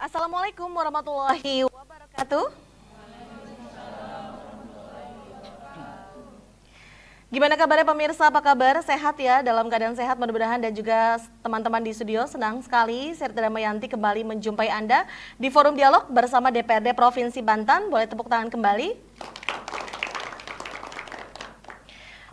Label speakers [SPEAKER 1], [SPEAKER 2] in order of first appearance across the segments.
[SPEAKER 1] Assalamualaikum warahmatullahi wabarakatuh. Gimana kabarnya pemirsa, apa kabar? Sehat ya, dalam keadaan sehat mudah-mudahan, dan juga teman-teman di studio senang sekali Serta Damayanti kembali menjumpai Anda di Forum Dialog bersama DPRD Provinsi Banten. Boleh tepuk tangan kembali.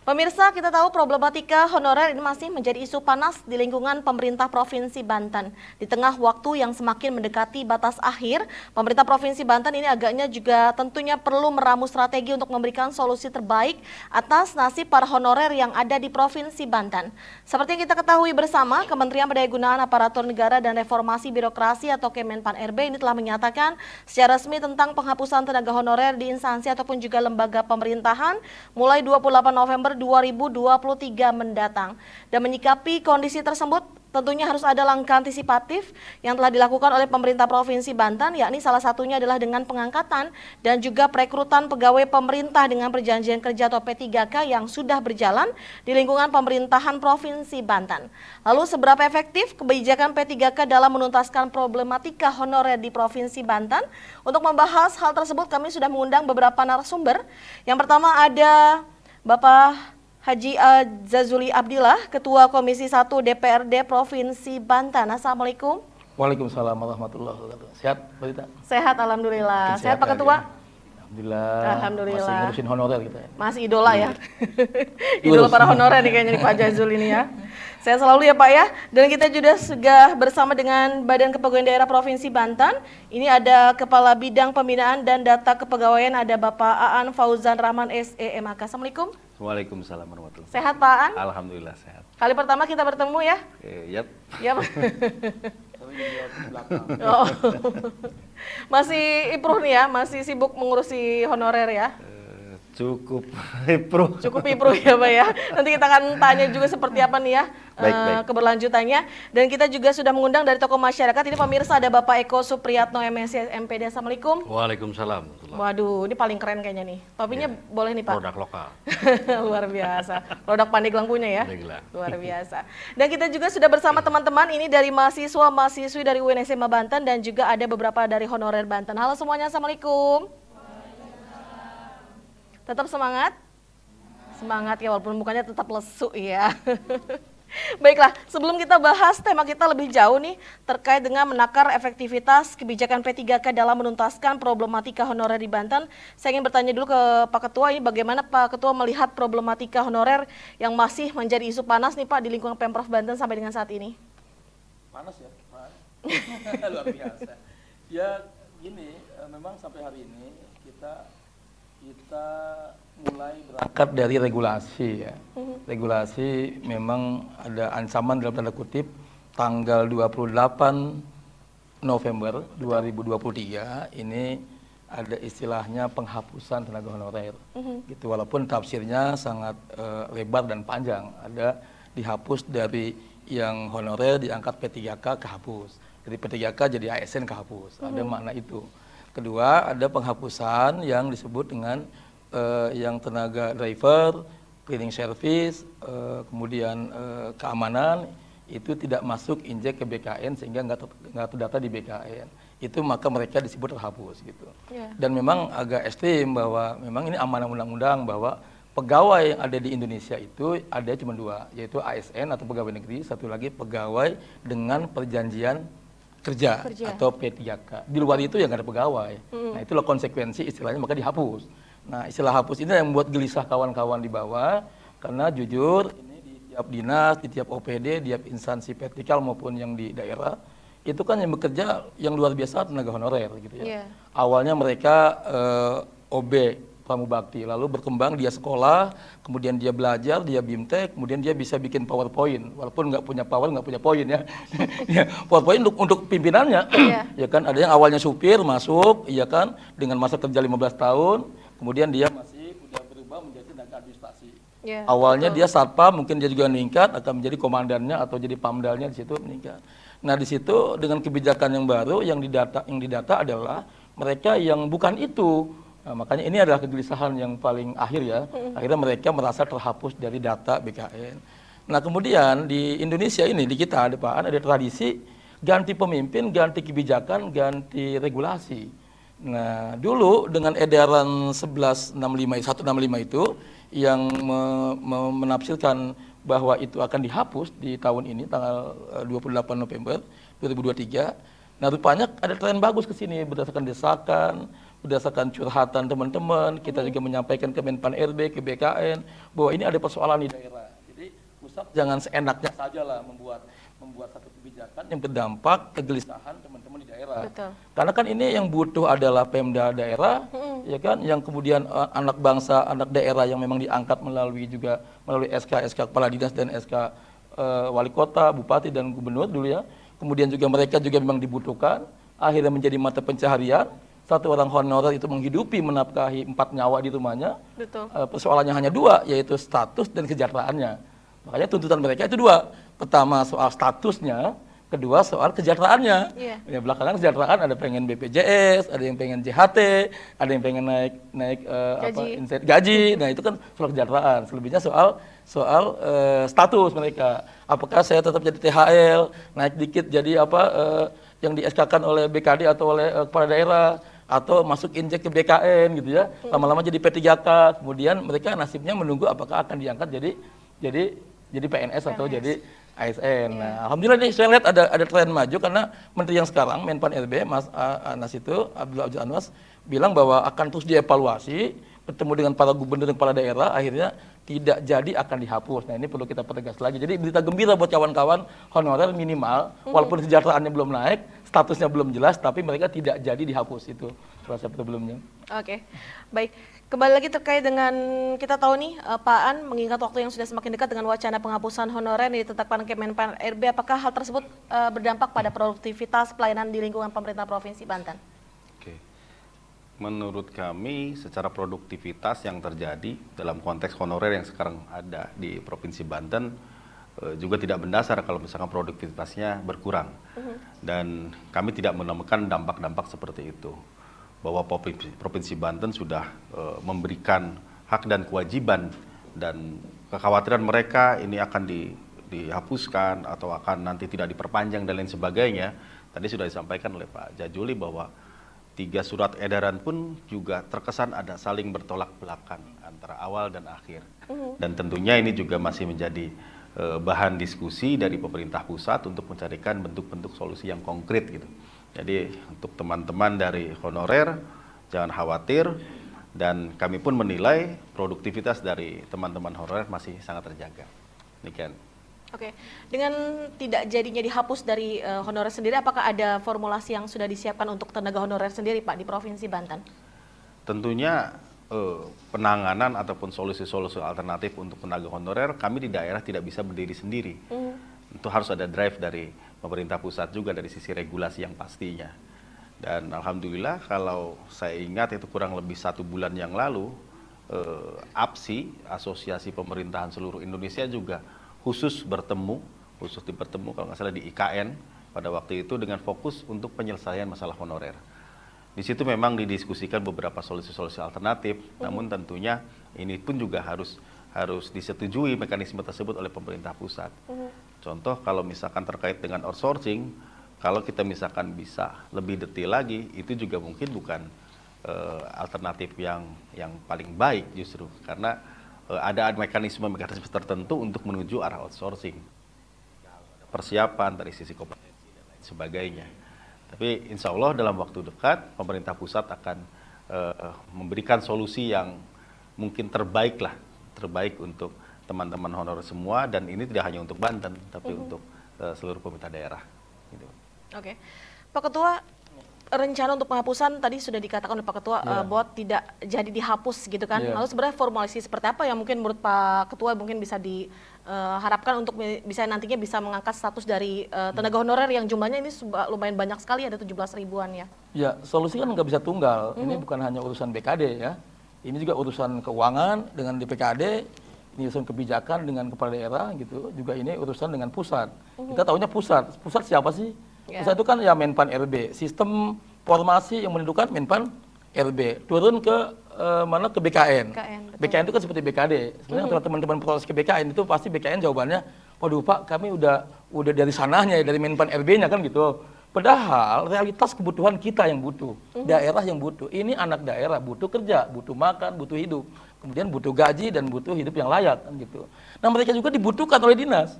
[SPEAKER 1] Pemirsa, kita tahu problematika honorer ini masih menjadi isu panas di lingkungan pemerintah Provinsi Banten. Di tengah waktu yang semakin mendekati batas akhir, pemerintah Provinsi Banten ini agaknya juga tentunya perlu meramu strategi untuk memberikan solusi terbaik atas nasib para honorer yang ada di Provinsi Banten. Seperti yang kita ketahui bersama, Kementerian Pendayagunaan Aparatur Negara dan Reformasi Birokrasi atau Kemenpan-RB ini telah menyatakan secara resmi tentang penghapusan tenaga honorer di instansi ataupun juga lembaga pemerintahan mulai 28 November 2023 mendatang. Dan menyikapi kondisi tersebut, tentunya harus ada langkah antisipatif yang telah dilakukan oleh pemerintah Provinsi Banten, yakni salah satunya adalah dengan pengangkatan dan juga perekrutan pegawai pemerintah dengan perjanjian kerja atau P3K yang sudah berjalan di lingkungan pemerintahan Provinsi Banten. Lalu seberapa efektif kebijakan P3K dalam menuntaskan problematika honorer di Provinsi Banten? Untuk membahas hal tersebut kami sudah mengundang beberapa narasumber. Yang pertama ada Bapak Haji Zazuli Abdillah, Ketua Komisi 1 DPRD Provinsi Banten. Assalamualaikum.
[SPEAKER 2] Waalaikumsalam warahmatullahi wabarakatuh. Sehat, Mbak Dita?
[SPEAKER 1] Sehat, alhamdulillah. Sehat Pak Ketua?
[SPEAKER 2] Alhamdulillah.
[SPEAKER 1] Alhamdulillah.
[SPEAKER 2] Masih ngurusin honorer kita ya.
[SPEAKER 1] Masih idola ya. Idola para honorer nih kayaknya nih Pak Jazul ini ya. Saya selalu ya Pak ya. Dan kita juga sudah bersama dengan Badan Kepegawaian Daerah Provinsi Banten. Ini ada Kepala Bidang Pembinaan dan Data Kepegawaian, ada Bapak Aan Fauzan Rahman SEMAK. Assalamualum.
[SPEAKER 3] Waalaikumsalam warahmatullahi wabarakatuh.
[SPEAKER 1] Sehat Pak Aan?
[SPEAKER 3] Alhamdulillah sehat.
[SPEAKER 1] Kali pertama kita bertemu ya?
[SPEAKER 3] Yap.
[SPEAKER 1] Ya. Oh. Masih improve nih ya, masih sibuk mengurusi honorer ya?
[SPEAKER 3] Cukup pro.
[SPEAKER 1] Cukup improve ya Pak ya. Nanti kita akan tanya juga seperti apa nih ya
[SPEAKER 3] Baik.
[SPEAKER 1] keberlanjutannya. Dan kita juga sudah mengundang dari tokoh masyarakat. Ini pemirsa ada Bapak Eko Supriyatno MSc MPD. Assalamualaikum.
[SPEAKER 4] Waalaikumsalam.
[SPEAKER 1] Waduh, ini paling keren kayaknya nih. Topinya boleh nih Pak.
[SPEAKER 4] Produk lokal.
[SPEAKER 1] Luar biasa. Produk Pandeglang punya ya.
[SPEAKER 4] Pandeglang.
[SPEAKER 1] Luar biasa. Dan kita juga sudah bersama teman-teman ini dari mahasiswa-mahasiswi dari UIN SMA Banten dan juga ada beberapa dari honorer Banten. Halo semuanya, Assalamualaikum. Tetap semangat? Semangat ya, walaupun mukanya tetap lesu ya. Baiklah, sebelum kita bahas tema kita lebih jauh nih terkait dengan menakar efektivitas kebijakan P3K dalam menuntaskan problematika honorer di Banten, saya ingin bertanya dulu ke Pak Ketua, ini bagaimana Pak Ketua melihat problematika honorer yang masih menjadi isu panas nih Pak di lingkungan Pemprov Banten sampai dengan saat ini?
[SPEAKER 2] Panas ya, Pak. Luar biasa. Ya gini, memang sampai hari ini kita mulai berangkat dari regulasi ya. Regulasi memang ada ancaman dalam tanda kutip tanggal 28 November 2023 ini ada istilahnya penghapusan tenaga honorer. Gitu, walaupun tafsirnya sangat lebar dan panjang. Ada dihapus dari yang honorer diangkat P3K kehapus. Dari P3K jadi ASN kehapus. Ada makna itu. Kedua, ada penghapusan yang disebut dengan yang tenaga driver, cleaning service, kemudian keamanan, itu tidak masuk injek ke BKN sehingga nggak terdata di BKN. Itu maka mereka disebut terhapus gitu. Yeah. Dan memang agak ekstrim bahwa memang ini amanah undang-undang bahwa pegawai yang ada di Indonesia itu ada cuma dua, yaitu ASN atau pegawai negeri, satu lagi pegawai dengan perjanjian kerja atau P3K. Di luar itu ya nggak ada pegawai. Nah itulah konsekuensi istilahnya maka dihapus. Nah istilah hapus ini yang membuat gelisah kawan-kawan di bawah karena jujur ini di tiap dinas, di tiap OPD, di tiap instansi vertikal maupun yang di daerah itu kan yang bekerja yang luar biasa tenaga honorer gitu ya. Awalnya mereka OB Pramubakti, lalu berkembang dia sekolah, kemudian dia belajar, dia bimtek, kemudian dia bisa bikin PowerPoint, walaupun nggak punya power, nggak punya poin ya. Ya PowerPoint untuk pimpinannya, ya kan. Ada yang awalnya supir masuk, ya kan, dengan masa kerja 15 tahun, kemudian dia masih udah berubah menjadi tenaga administrasi. Awalnya dia satpam, mungkin dia juga meningkat, akan menjadi komandannya atau jadi pamdalnya di situ meningkat. Nah di situ dengan kebijakan yang baru yang didata adalah mereka yang bukan itu. Nah, makanya ini adalah kegelisahan yang paling akhir ya. Akhirnya mereka merasa terhapus dari data BKN. Nah kemudian di Indonesia ini, di kita ada tradisi ganti pemimpin, ganti kebijakan, ganti regulasi. Nah, dulu dengan edaran 165 itu yang menafsirkan bahwa itu akan dihapus di tahun ini tanggal 28 November 2023. Nah, rupanya ada tren bagus ke sini berdasarkan desakan, berdasarkan curhatan teman-teman. Kita juga menyampaikan ke Menpan RB, ke BKN bahwa ini ada persoalan di daerah. Jadi pusat jangan seenaknya saja lah membuat satu kebijakan yang berdampak kegelisahan teman-teman di daerah.
[SPEAKER 1] Betul.
[SPEAKER 2] Karena kan ini yang butuh adalah Pemda daerah, ya kan, yang kemudian anak bangsa, anak daerah yang memang diangkat melalui SK kepala dinas dan SK wali kota, bupati dan gubernur dulu ya. Kemudian juga mereka juga memang dibutuhkan, akhirnya menjadi mata pencaharian. Satu orang honorer itu menghidupi, menafkahi 4 nyawa di rumahnya.
[SPEAKER 1] Betul.
[SPEAKER 2] Persoalannya hanya 2, yaitu status dan kesejahteraannya. Makanya tuntutan mereka itu 2. Pertama soal statusnya, kedua soal kesejahteraannya.
[SPEAKER 1] Iya.
[SPEAKER 2] Ya, belakangan kesejahteraan ada pengen BPJS, ada yang pengen JHT, ada yang pengen naik gaji. Nah, itu kan soal kesejahteraan. Selebihnya soal status mereka. Apakah saya tetap jadi THL, naik dikit jadi yang di SK-kan oleh BKD atau oleh kepala daerah, atau masuk injek ke BKN gitu ya. Lama-lama jadi P3K, kemudian mereka nasibnya menunggu apakah akan diangkat jadi PNS atau jadi ASN. Nah, alhamdulillah nih saya lihat ada tren maju karena menteri yang sekarang Menpan RB Mas Anas itu Abdullah Abdul Anwas bilang bahwa akan terus dievaluasi, bertemu dengan para gubernur dan kepala daerah, akhirnya tidak jadi akan dihapus. Nah, ini perlu kita pertegas lagi. Jadi berita gembira buat kawan-kawan honorer minimal, walaupun kesejahteraannya belum naik, statusnya belum jelas, tapi mereka tidak jadi dihapus itu proses sebelumnya.
[SPEAKER 1] Oke, baik. Kembali lagi terkait dengan kita tahu nih Pak An mengingat waktu yang sudah semakin dekat dengan wacana penghapusan honorer yang ditetapkan Kemenpan RB, apakah hal tersebut berdampak pada produktivitas pelayanan di lingkungan pemerintah Provinsi Banten?
[SPEAKER 3] Oke. Menurut kami secara produktivitas yang terjadi dalam konteks honorer yang sekarang ada di Provinsi Banten juga tidak mendasar kalau misalkan produktivitasnya berkurang. Dan kami tidak menemukan dampak-dampak seperti itu. Bahwa Provinsi Banten sudah memberikan hak dan kewajiban dan kekhawatiran mereka ini akan dihapuskan atau akan nanti tidak diperpanjang dan lain sebagainya. Tadi sudah disampaikan oleh Pak Jajuli bahwa 3 surat edaran pun juga terkesan ada saling bertolak belakang antara awal dan akhir. Dan tentunya ini juga masih menjadi bahan diskusi dari pemerintah pusat untuk mencarikan bentuk-bentuk solusi yang konkret gitu. Jadi untuk teman-teman dari honorer jangan khawatir, dan kami pun menilai produktivitas dari teman-teman honorer masih sangat terjaga. Demikian.
[SPEAKER 1] Oke, dengan tidak jadinya dihapus dari honorer sendiri, apakah ada formulasi yang sudah disiapkan untuk tenaga honorer sendiri Pak di Provinsi Banten?
[SPEAKER 3] Tentunya penanganan ataupun solusi-solusi alternatif untuk tenaga honorer kami di daerah tidak bisa berdiri sendiri. Itu harus ada drive dari pemerintah pusat juga dari sisi regulasi yang pastinya. Dan alhamdulillah kalau saya ingat itu kurang lebih 1 bulan yang lalu APSI, Asosiasi Pemerintahan Seluruh Indonesia juga khusus bertemu kalau nggak salah di IKN pada waktu itu dengan fokus untuk penyelesaian masalah honorer. Di situ memang didiskusikan beberapa solusi-solusi alternatif, namun tentunya ini pun juga harus disetujui mekanisme tersebut oleh pemerintah pusat. Contoh kalau misalkan terkait dengan outsourcing, kalau kita misalkan bisa lebih detail lagi, itu juga mungkin bukan alternatif yang paling baik justru, karena ada mekanisme tertentu untuk menuju arah outsourcing. Persiapan dari sisi kompetensi dan lain sebagainya. Tapi insya Allah dalam waktu dekat pemerintah pusat akan memberikan solusi yang mungkin terbaik untuk teman-teman honorer semua, dan ini tidak hanya untuk Banten tapi untuk seluruh pemerintah daerah gitu.
[SPEAKER 1] Oke. Pak Ketua, rencana untuk penghapusan tadi sudah dikatakan oleh Pak Ketua bahwa tidak jadi dihapus gitu kan. Lalu sebenarnya formulasi seperti apa yang mungkin menurut Pak Ketua mungkin bisa diharapkan untuk bisa nantinya bisa mengangkat status dari tenaga honorer yang jumlahnya ini lumayan banyak sekali, ada 17 ribuan ya.
[SPEAKER 2] Ya, solusi kan nggak bisa tunggal. Ini bukan hanya urusan BKD ya. Ini juga urusan keuangan dengan DPKD, ini urusan kebijakan dengan kepala daerah gitu. Juga ini urusan dengan pusat. Kita tahunya pusat. Pusat siapa sih? Pusat itu kan ya Menpan RB. Sistem formasi yang menentukan Menpan RB. Turun ke mana ke BKN. BKN itu kan seperti BKD. Sebenarnya kalau teman-teman proses ke BKN itu pasti BKN jawabannya waduh Pak, kami udah dari sananya, dari Menpan RB-nya kan gitu. Padahal realitas kebutuhan kita yang butuh, daerah yang butuh. Ini anak daerah butuh kerja, butuh makan, butuh hidup. Kemudian butuh gaji dan butuh hidup yang layak kan gitu. Nah mereka juga dibutuhkan oleh dinas.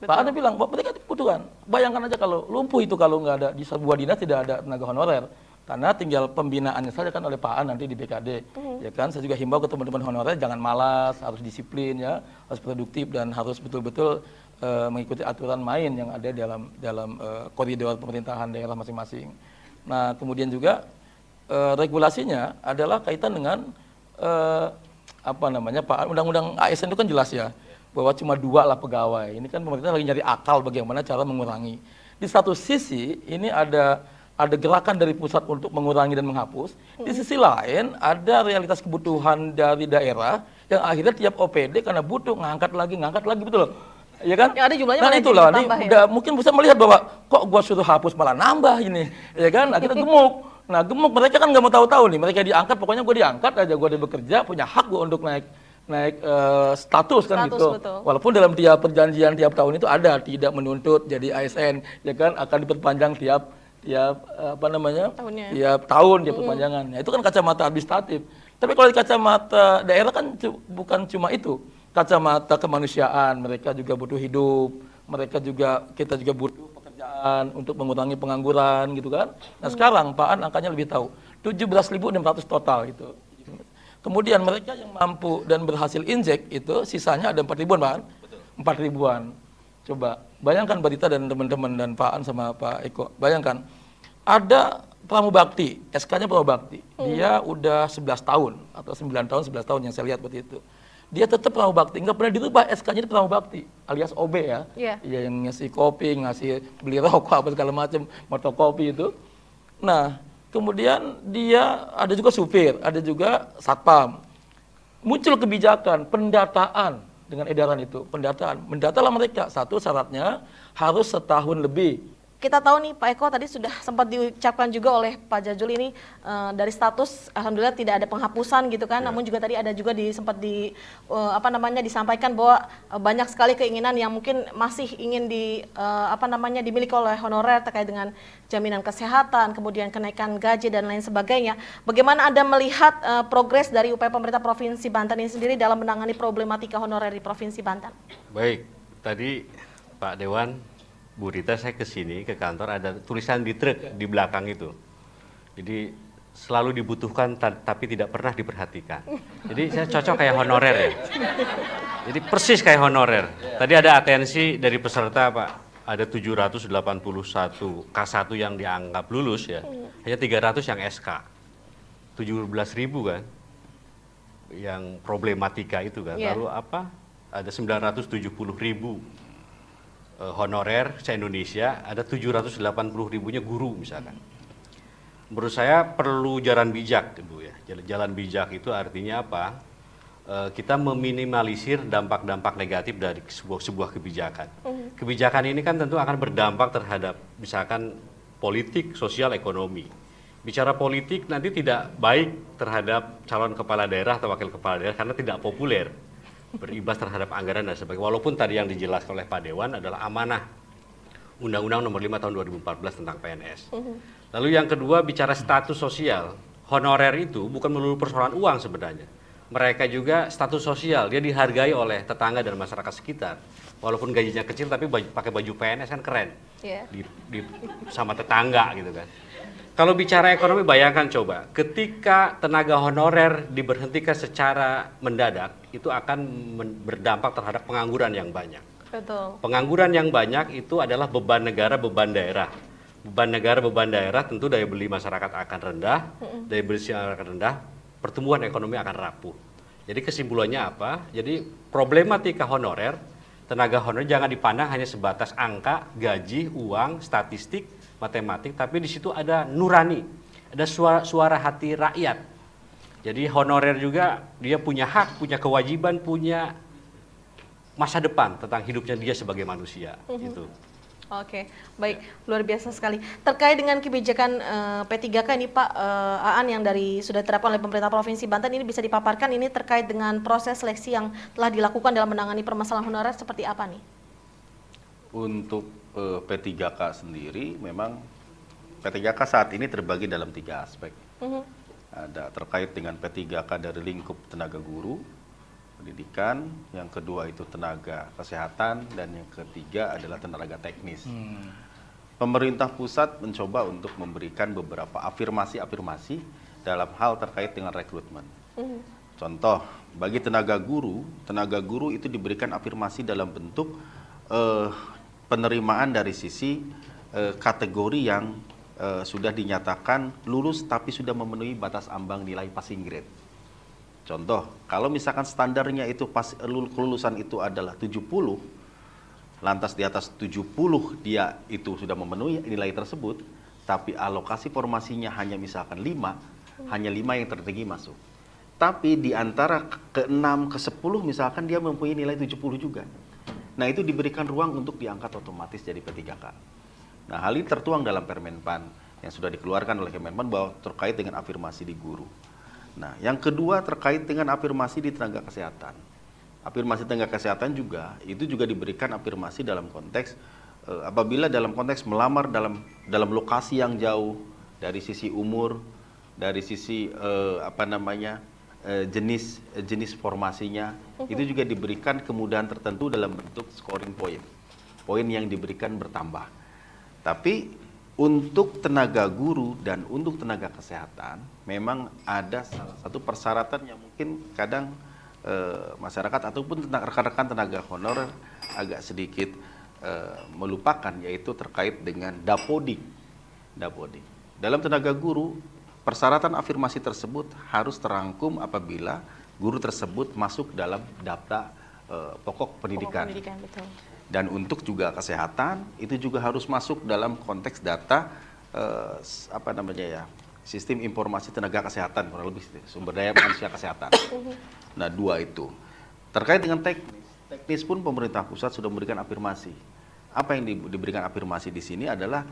[SPEAKER 2] Pak Ana bilang, mereka dibutuhkan. Bayangkan aja kalau lumpuh itu kalau nggak ada di sebuah dinas tidak ada tenaga honorer. Karena tinggal pembinaannya saja kan oleh Pak An nanti di BKD. Ya kan, saya juga himbau ke teman-teman honorer jangan malas, harus disiplin ya, harus produktif dan harus betul-betul mengikuti aturan main yang ada dalam koridor pemerintahan daerah masing-masing. Nah, kemudian juga regulasinya adalah kaitan dengan Pak Undang-Undang ASN itu kan jelas ya bahwa cuma 2 lah pegawai. Ini kan pemerintah lagi nyari akal bagaimana cara mengurangi. Di satu sisi ini ada gerakan dari pusat untuk mengurangi dan menghapus. Di sisi lain ada realitas kebutuhan dari daerah yang akhirnya tiap OPD karena butuh ngangkat lagi betul loh. Ya kan?
[SPEAKER 1] Yang ada jumlahnya
[SPEAKER 2] nah
[SPEAKER 1] malah
[SPEAKER 2] itulah,
[SPEAKER 1] jadi
[SPEAKER 2] ini
[SPEAKER 1] tambah ya?
[SPEAKER 2] udah mungkin bisa melihat bahwa kok gua suruh hapus malah nambah ini, ya kan? Akhirnya gemuk. Nah gemuk mereka kan nggak mau tahu-tahu nih, mereka diangkat, pokoknya gua diangkat aja, gua udah bekerja, punya hak gua untuk naik status kan gitu.
[SPEAKER 1] Betul.
[SPEAKER 2] Walaupun dalam tiap perjanjian tiap tahun itu ada tidak menuntut jadi ASN, ya kan akan diperpanjang tiap
[SPEAKER 1] Tahunnya.
[SPEAKER 2] tiap tahun dia perpanjangan. Nah, itu kan kacamata administratif. Tapi kalau di kacamata daerah kan bukan cuma itu. Kacamata kemanusiaan, mereka juga butuh hidup, kita juga butuh pekerjaan untuk mengurangi pengangguran gitu kan. Nah, sekarang Pak An angkanya lebih tahu. 17.600 total gitu. Kemudian mereka yang mampu dan berhasil injek itu sisanya ada 4.000-an, Pak An. 4.000-an. Coba bayangkan Barita dan teman-teman dan Pak An sama Pak Eko. Bayangkan ada pramubakti, SK-nya pramubakti. Dia udah 11 tahun atau 9 tahun, 11 tahun yang saya lihat waktu itu. Dia tetap pramubakti, nggak pernah dirubah SK-nya, itu pramubakti alias OB ya. Iya, yang ngasih kopi, ngasih beli rokok apa segala macam, motokopi itu. Nah, kemudian dia ada juga supir, ada juga satpam. Muncul kebijakan pendataan dengan edaran itu, mendatalah mereka. Satu syaratnya harus setahun lebih.
[SPEAKER 1] Kita tahu nih Pak Eko tadi sudah sempat diucapkan juga oleh Pak Jajul ini dari status alhamdulillah tidak ada penghapusan gitu kan, namun juga tadi ada juga sempat disampaikan bahwa banyak sekali keinginan yang mungkin masih ingin dimiliki oleh honorer terkait dengan jaminan kesehatan, kemudian kenaikan gaji dan lain sebagainya. Bagaimana Anda melihat progres dari upaya pemerintah Provinsi Banten ini sendiri dalam menangani problematika honorer di Provinsi Banten?
[SPEAKER 4] Baik, tadi Pak Dewan, Bu Rita, saya ke sini ke kantor ada tulisan di truk di belakang itu. Jadi selalu dibutuhkan tapi tidak pernah diperhatikan. Jadi saya cocok kayak honorer ya. Jadi persis kayak honorer. Tadi ada atensi dari peserta Pak. Ada 781 K1 yang dianggap lulus ya. Hanya 300 yang SK. 17.000 kan. Yang problematika itu kan. Lalu apa? Ada 970.000 honorer se-Indonesia, ada 780.000-nya guru misalkan. Menurut saya perlu jalan bijak, Bu ya. Jalan bijak itu artinya apa? Kita meminimalisir dampak-dampak negatif dari sebuah kebijakan. Kebijakan ini kan tentu akan berdampak terhadap misalkan politik, sosial, ekonomi. Bicara politik nanti tidak baik terhadap calon kepala daerah atau wakil kepala daerah karena tidak populer. Berimbas terhadap anggaran dan sebagainya. Walaupun tadi yang dijelaskan oleh Pak Dewan adalah amanah Undang-Undang Nomor 5 Tahun 2014 tentang PNS. Lalu yang kedua bicara status sosial, honorer itu bukan melulu persoalan uang sebenarnya. Mereka juga status sosial, dia dihargai oleh tetangga dan masyarakat sekitar. Walaupun gajinya kecil tapi pakai baju PNS kan keren. Sama tetangga gitu kan. Kalau bicara ekonomi, bayangkan coba, ketika tenaga honorer diberhentikan secara mendadak, itu akan berdampak terhadap pengangguran yang banyak.
[SPEAKER 1] Betul.
[SPEAKER 4] Pengangguran yang banyak itu adalah beban negara, beban daerah. Beban negara, beban daerah tentu daya beli masyarakat akan rendah, daya beli masyarakat rendah, pertumbuhan ekonomi akan rapuh. Jadi kesimpulannya apa? Jadi problematika honorer, tenaga honorer jangan dipandang hanya sebatas angka, gaji, uang, statistik, matematik, tapi di situ ada nurani, ada suara hati rakyat. Jadi honorer juga dia punya hak, punya kewajiban, punya masa depan tentang hidupnya dia sebagai manusia. Gitu.
[SPEAKER 1] Oke, baik, luar biasa sekali. Terkait dengan kebijakan P3K ini Pak Aan yang sudah diterapkan oleh pemerintah Provinsi Banten ini bisa dipaparkan ini terkait dengan proses seleksi yang telah dilakukan dalam menangani permasalahan honorer seperti apa nih?
[SPEAKER 3] Untuk P3K sendiri, memang P3K saat ini terbagi dalam 3 aspek. Ada terkait dengan P3K dari lingkup tenaga guru, pendidikan, yang kedua itu tenaga kesehatan, dan yang ketiga adalah tenaga teknis. Pemerintah pusat mencoba untuk memberikan beberapa afirmasi-afirmasi dalam hal terkait dengan rekrutmen. Contoh, bagi tenaga guru itu diberikan afirmasi dalam bentuk penerimaan dari sisi kategori yang sudah dinyatakan lulus tapi sudah memenuhi batas ambang nilai passing grade. Contoh, kalau misalkan standarnya itu kelulusan itu adalah 70, lantas di atas 70 dia itu sudah memenuhi nilai tersebut, tapi alokasi formasinya hanya misalkan 5, hanya 5 yang tertinggi masuk. Tapi di antara ke-6, ke-10 misalkan dia mempunyai nilai 70 juga. Nah, itu diberikan ruang untuk diangkat otomatis jadi P3K. Nah, hal ini tertuang dalam Permenpan yang sudah dikeluarkan oleh Kemenpan bahwa terkait dengan afirmasi di guru. Nah, yang kedua terkait dengan afirmasi di tenaga kesehatan. Afirmasi tenaga kesehatan juga, itu juga diberikan afirmasi dalam konteks apabila dalam konteks melamar dalam lokasi yang jauh, dari sisi umur, dari sisi jenis formasinya, itu juga diberikan kemudahan tertentu dalam bentuk scoring point. Poin yang diberikan bertambah. Tapi untuk tenaga guru dan untuk tenaga kesehatan memang ada salah satu persyaratan yang mungkin kadang masyarakat ataupun rekan-rekan tenaga honorer agak sedikit melupakan, yaitu terkait dengan dapodik. Dalam tenaga guru, persyaratan afirmasi tersebut harus terangkum apabila guru tersebut masuk dalam daftar pokok pendidikan.
[SPEAKER 1] Betul.
[SPEAKER 3] Dan untuk juga kesehatan itu juga harus masuk dalam konteks data sistem informasi tenaga kesehatan, kurang lebih sumber daya manusia kesehatan. Nah, 2 itu. Terkait dengan teknis pun pemerintah pusat sudah memberikan afirmasi. Apa yang diberikan afirmasi di sini adalah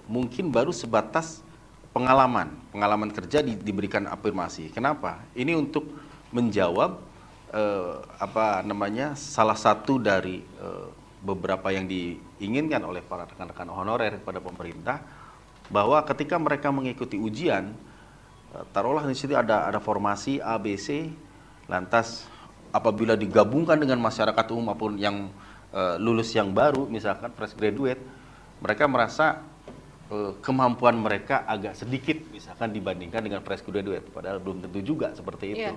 [SPEAKER 3] mungkin baru sebatas pengalaman kerja diberikan afirmasi. Kenapa? Ini untuk menjawab salah satu dari beberapa yang diinginkan oleh para rekan-rekan honorer kepada pemerintah, bahwa ketika mereka mengikuti ujian, taruhlah di situ ada formasi A, B, C, lantas apabila digabungkan dengan masyarakat umum maupun yang lulus yang baru, misalkan fresh graduate, mereka merasa kemampuan mereka agak sedikit misalkan dibandingkan dengan fresh graduate, padahal belum tentu juga seperti itu.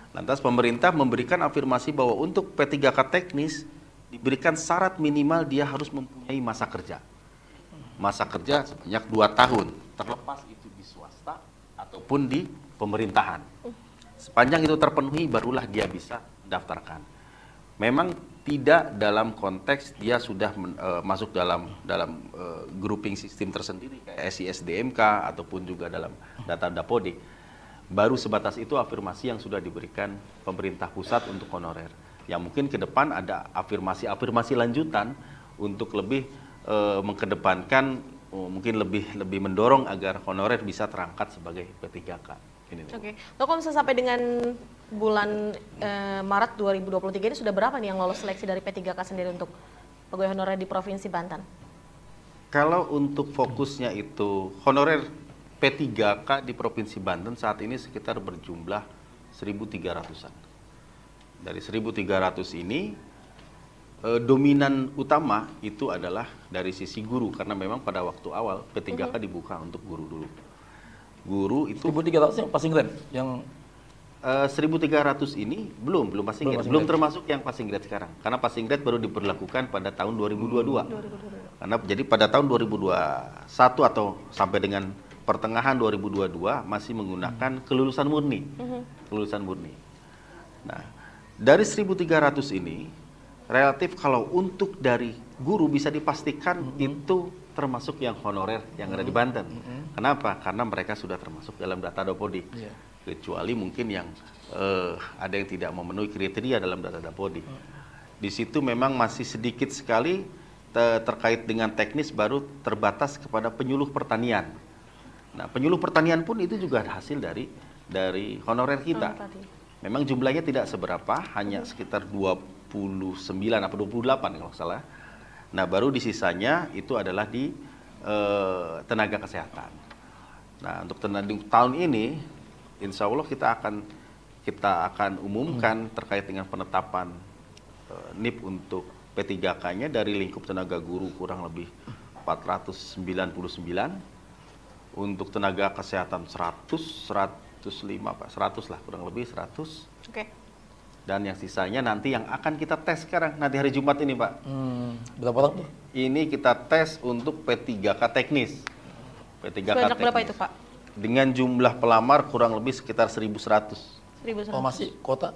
[SPEAKER 3] Lantas pemerintah memberikan afirmasi bahwa untuk P3K teknis diberikan syarat minimal dia harus mempunyai masa kerja. Masa kerja sebanyak 2 tahun, terlepas itu di swasta ataupun di pemerintahan. Sepanjang itu terpenuhi barulah dia bisa daftarkan. Memang tidak dalam konteks dia sudah masuk dalam grouping sistem tersendiri kayak SISDMK ataupun juga dalam data Dapodik. Baru sebatas itu afirmasi yang sudah diberikan pemerintah pusat untuk honorer. Yang mungkin ke depan ada afirmasi lanjutan untuk lebih mengkedepankan, mungkin lebih mendorong agar honorer bisa terangkat sebagai P3K.
[SPEAKER 1] Oke, kalau misalnya sampai dengan bulan Maret 2023 ini sudah berapa nih yang lolos seleksi dari P3K sendiri untuk pegawai honorer di Provinsi Banten? Kalau
[SPEAKER 3] untuk fokusnya itu honorer P3K di Provinsi Banten saat ini sekitar berjumlah 1.300-an. Dari 1.300 ini, dominan utama itu adalah dari sisi guru, karena memang pada waktu awal P3K dibuka untuk guru dulu. Guru itu
[SPEAKER 2] 1.300 yang passing grade, yang
[SPEAKER 3] 1.300 ini belum passing grade, belum termasuk yang passing grade sekarang, karena passing grade baru diberlakukan pada tahun 2022. Karena jadi pada tahun 2021 atau sampai dengan pertengahan 2022 masih menggunakan kelulusan murni. Kelulusan murni. Nah, dari 1.300 ini relatif kalau untuk dari guru bisa dipastikan itu termasuk yang honorer yang ada di Banten. Kenapa? Karena mereka sudah termasuk dalam data Dapodik. Kecuali mungkin yang ada yang tidak memenuhi kriteria dalam data Dapodik. Di situ memang masih sedikit sekali terkait dengan teknis, baru terbatas kepada penyuluh pertanian. Nah, penyuluh pertanian pun itu juga hasil dari honorer kita. Memang jumlahnya tidak seberapa, hanya sekitar 29 atau 28 kalau salah. Nah, baru di sisanya itu adalah di tenaga kesehatan. Nah, untuk tahun ini, insya Allah kita akan umumkan terkait dengan penetapan NIP untuk P3K-nya dari lingkup tenaga guru kurang lebih 499, untuk tenaga kesehatan 105 Pak, 100 lah, kurang lebih 100.
[SPEAKER 1] Oke.
[SPEAKER 3] Dan yang sisanya nanti yang akan kita tes sekarang, nanti hari Jumat ini Pak.
[SPEAKER 2] Berapa orang tuh?
[SPEAKER 3] Ini kita tes untuk P3K teknis. P3K
[SPEAKER 1] Sebanyak
[SPEAKER 3] teknis.
[SPEAKER 1] berapa itu, Pak?
[SPEAKER 3] Dengan jumlah pelamar kurang lebih sekitar 1.100.
[SPEAKER 1] 1.100.
[SPEAKER 2] Oh masih kota?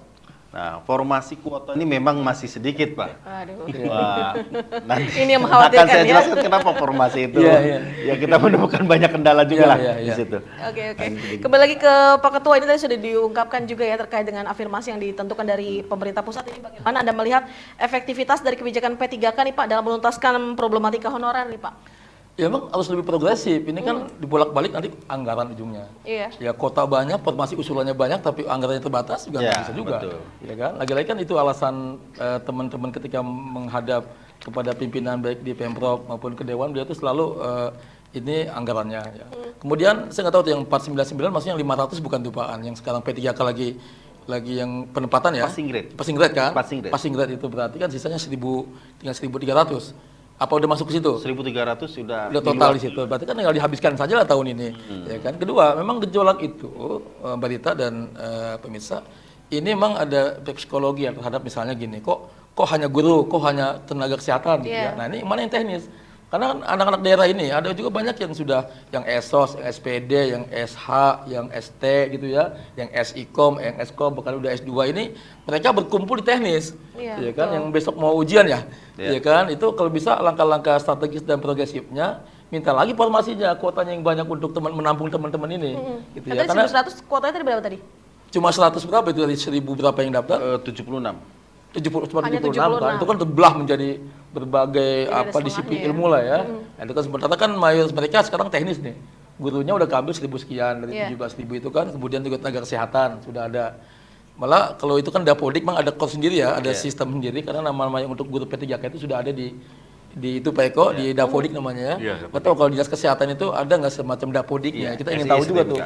[SPEAKER 3] Nah, formasi kuota ini memang masih sedikit, Pak.
[SPEAKER 1] Aduh.
[SPEAKER 3] Wah, nanti
[SPEAKER 1] Ini yang
[SPEAKER 3] akan
[SPEAKER 1] mengkhawatirkan
[SPEAKER 3] saya
[SPEAKER 1] ya.
[SPEAKER 3] jelaskan kenapa formasi itu.
[SPEAKER 2] Iya, iya.
[SPEAKER 3] Ya kita menemukan banyak kendala juga
[SPEAKER 2] Iya,
[SPEAKER 3] lah
[SPEAKER 2] iya,
[SPEAKER 3] di
[SPEAKER 2] iya.
[SPEAKER 3] situ.
[SPEAKER 1] Oke. Kembali lagi ke Pak Ketua, ini tadi sudah diungkapkan juga ya terkait dengan afirmasi yang ditentukan dari pemerintah pusat. Ini bagaimana Anda melihat efektivitas dari kebijakan P3K nih Pak dalam menuntaskan problematika honorer nih Pak?
[SPEAKER 2] Ya emang harus lebih progresif. Ini kan dibolak-balik nanti anggaran ujungnya.
[SPEAKER 1] Iya.
[SPEAKER 2] Ya kota banyak, formasi usulannya banyak, tapi anggarannya terbatas juga nggak
[SPEAKER 3] Ya,
[SPEAKER 2] bisa juga.
[SPEAKER 3] betul.
[SPEAKER 2] Ya kan? Lagi-lagi kan itu alasan teman-teman ketika menghadap kepada pimpinan baik di Pemprov maupun ke Dewan, dia itu selalu ini anggarannya. Ya. Kemudian saya nggak tahu tuh yang 499 maksudnya yang 500 bukan tupaan, yang sekarang P3K lagi yang penempatan ya.
[SPEAKER 3] Passing grade.
[SPEAKER 2] Passing grade kan?
[SPEAKER 3] Passing grade.
[SPEAKER 2] Passing grade itu berarti kan sisanya 1.300. Apa udah masuk ke situ?
[SPEAKER 3] 1.300 sudah
[SPEAKER 2] Udah total di situ. Berarti kan tinggal dihabiskan saja lah tahun ini. Ya kan. Kedua, memang gejolak itu Mbak Rita dan pemirsa, ini memang ada psikologi ya terhadap misalnya gini, kok hanya guru, kok hanya tenaga kesehatan gitu ya.
[SPEAKER 1] Iya.
[SPEAKER 2] Nah, ini mana yang teknis? Karena kan anak-anak daerah ini ada juga banyak yang sudah yang ESOS, yang SPD, yang SH, yang ST gitu ya, yang SIKOM, yang SKOM, bahkan udah S2 ini mereka berkumpul di teknis.
[SPEAKER 1] Iya,
[SPEAKER 2] Ya kan,
[SPEAKER 1] betul.
[SPEAKER 2] yang besok mau ujian ya.
[SPEAKER 3] Iya.
[SPEAKER 2] Ya kan, itu kalau bisa langkah-langkah strategis dan progresifnya minta lagi formasinya, kuotanya yang banyak untuk menampung teman-teman ini. Gitu ya.
[SPEAKER 1] Tadi
[SPEAKER 2] Karena
[SPEAKER 1] 1.100 kuotanya tadi berapa tadi?
[SPEAKER 2] cuma 100 berapa itu dari 1.000 berapa yang daftar?
[SPEAKER 3] 76.
[SPEAKER 2] 70 cuma
[SPEAKER 1] Hanya
[SPEAKER 2] 76 kan.
[SPEAKER 1] 76.
[SPEAKER 2] Itu kan terbelah menjadi berbagai
[SPEAKER 1] Iya, ada
[SPEAKER 2] disiplin
[SPEAKER 1] setengahnya ya.
[SPEAKER 2] ilmu lah ya. Nah, itu kan sementara kan mayoritas mereka sekarang teknis nih. Gurunya udah keambil 1.000 sekian dari
[SPEAKER 1] Iya.
[SPEAKER 2] 17.000 itu kan. Kemudian juga tenaga kesehatan sudah ada. Malah kalau itu kan Dapodik memang ada course sendiri ya, ada sistem sendiri karena nama-nama yang untuk guru P3K itu sudah ada di itu Pak Eko di Dapodik namanya ya.
[SPEAKER 4] Iya,
[SPEAKER 2] Nggak tahu kalau dinas kesehatan itu ada nggak semacam Dapodiknya?
[SPEAKER 3] Iya,
[SPEAKER 2] Kita ingin tahu juga tuh.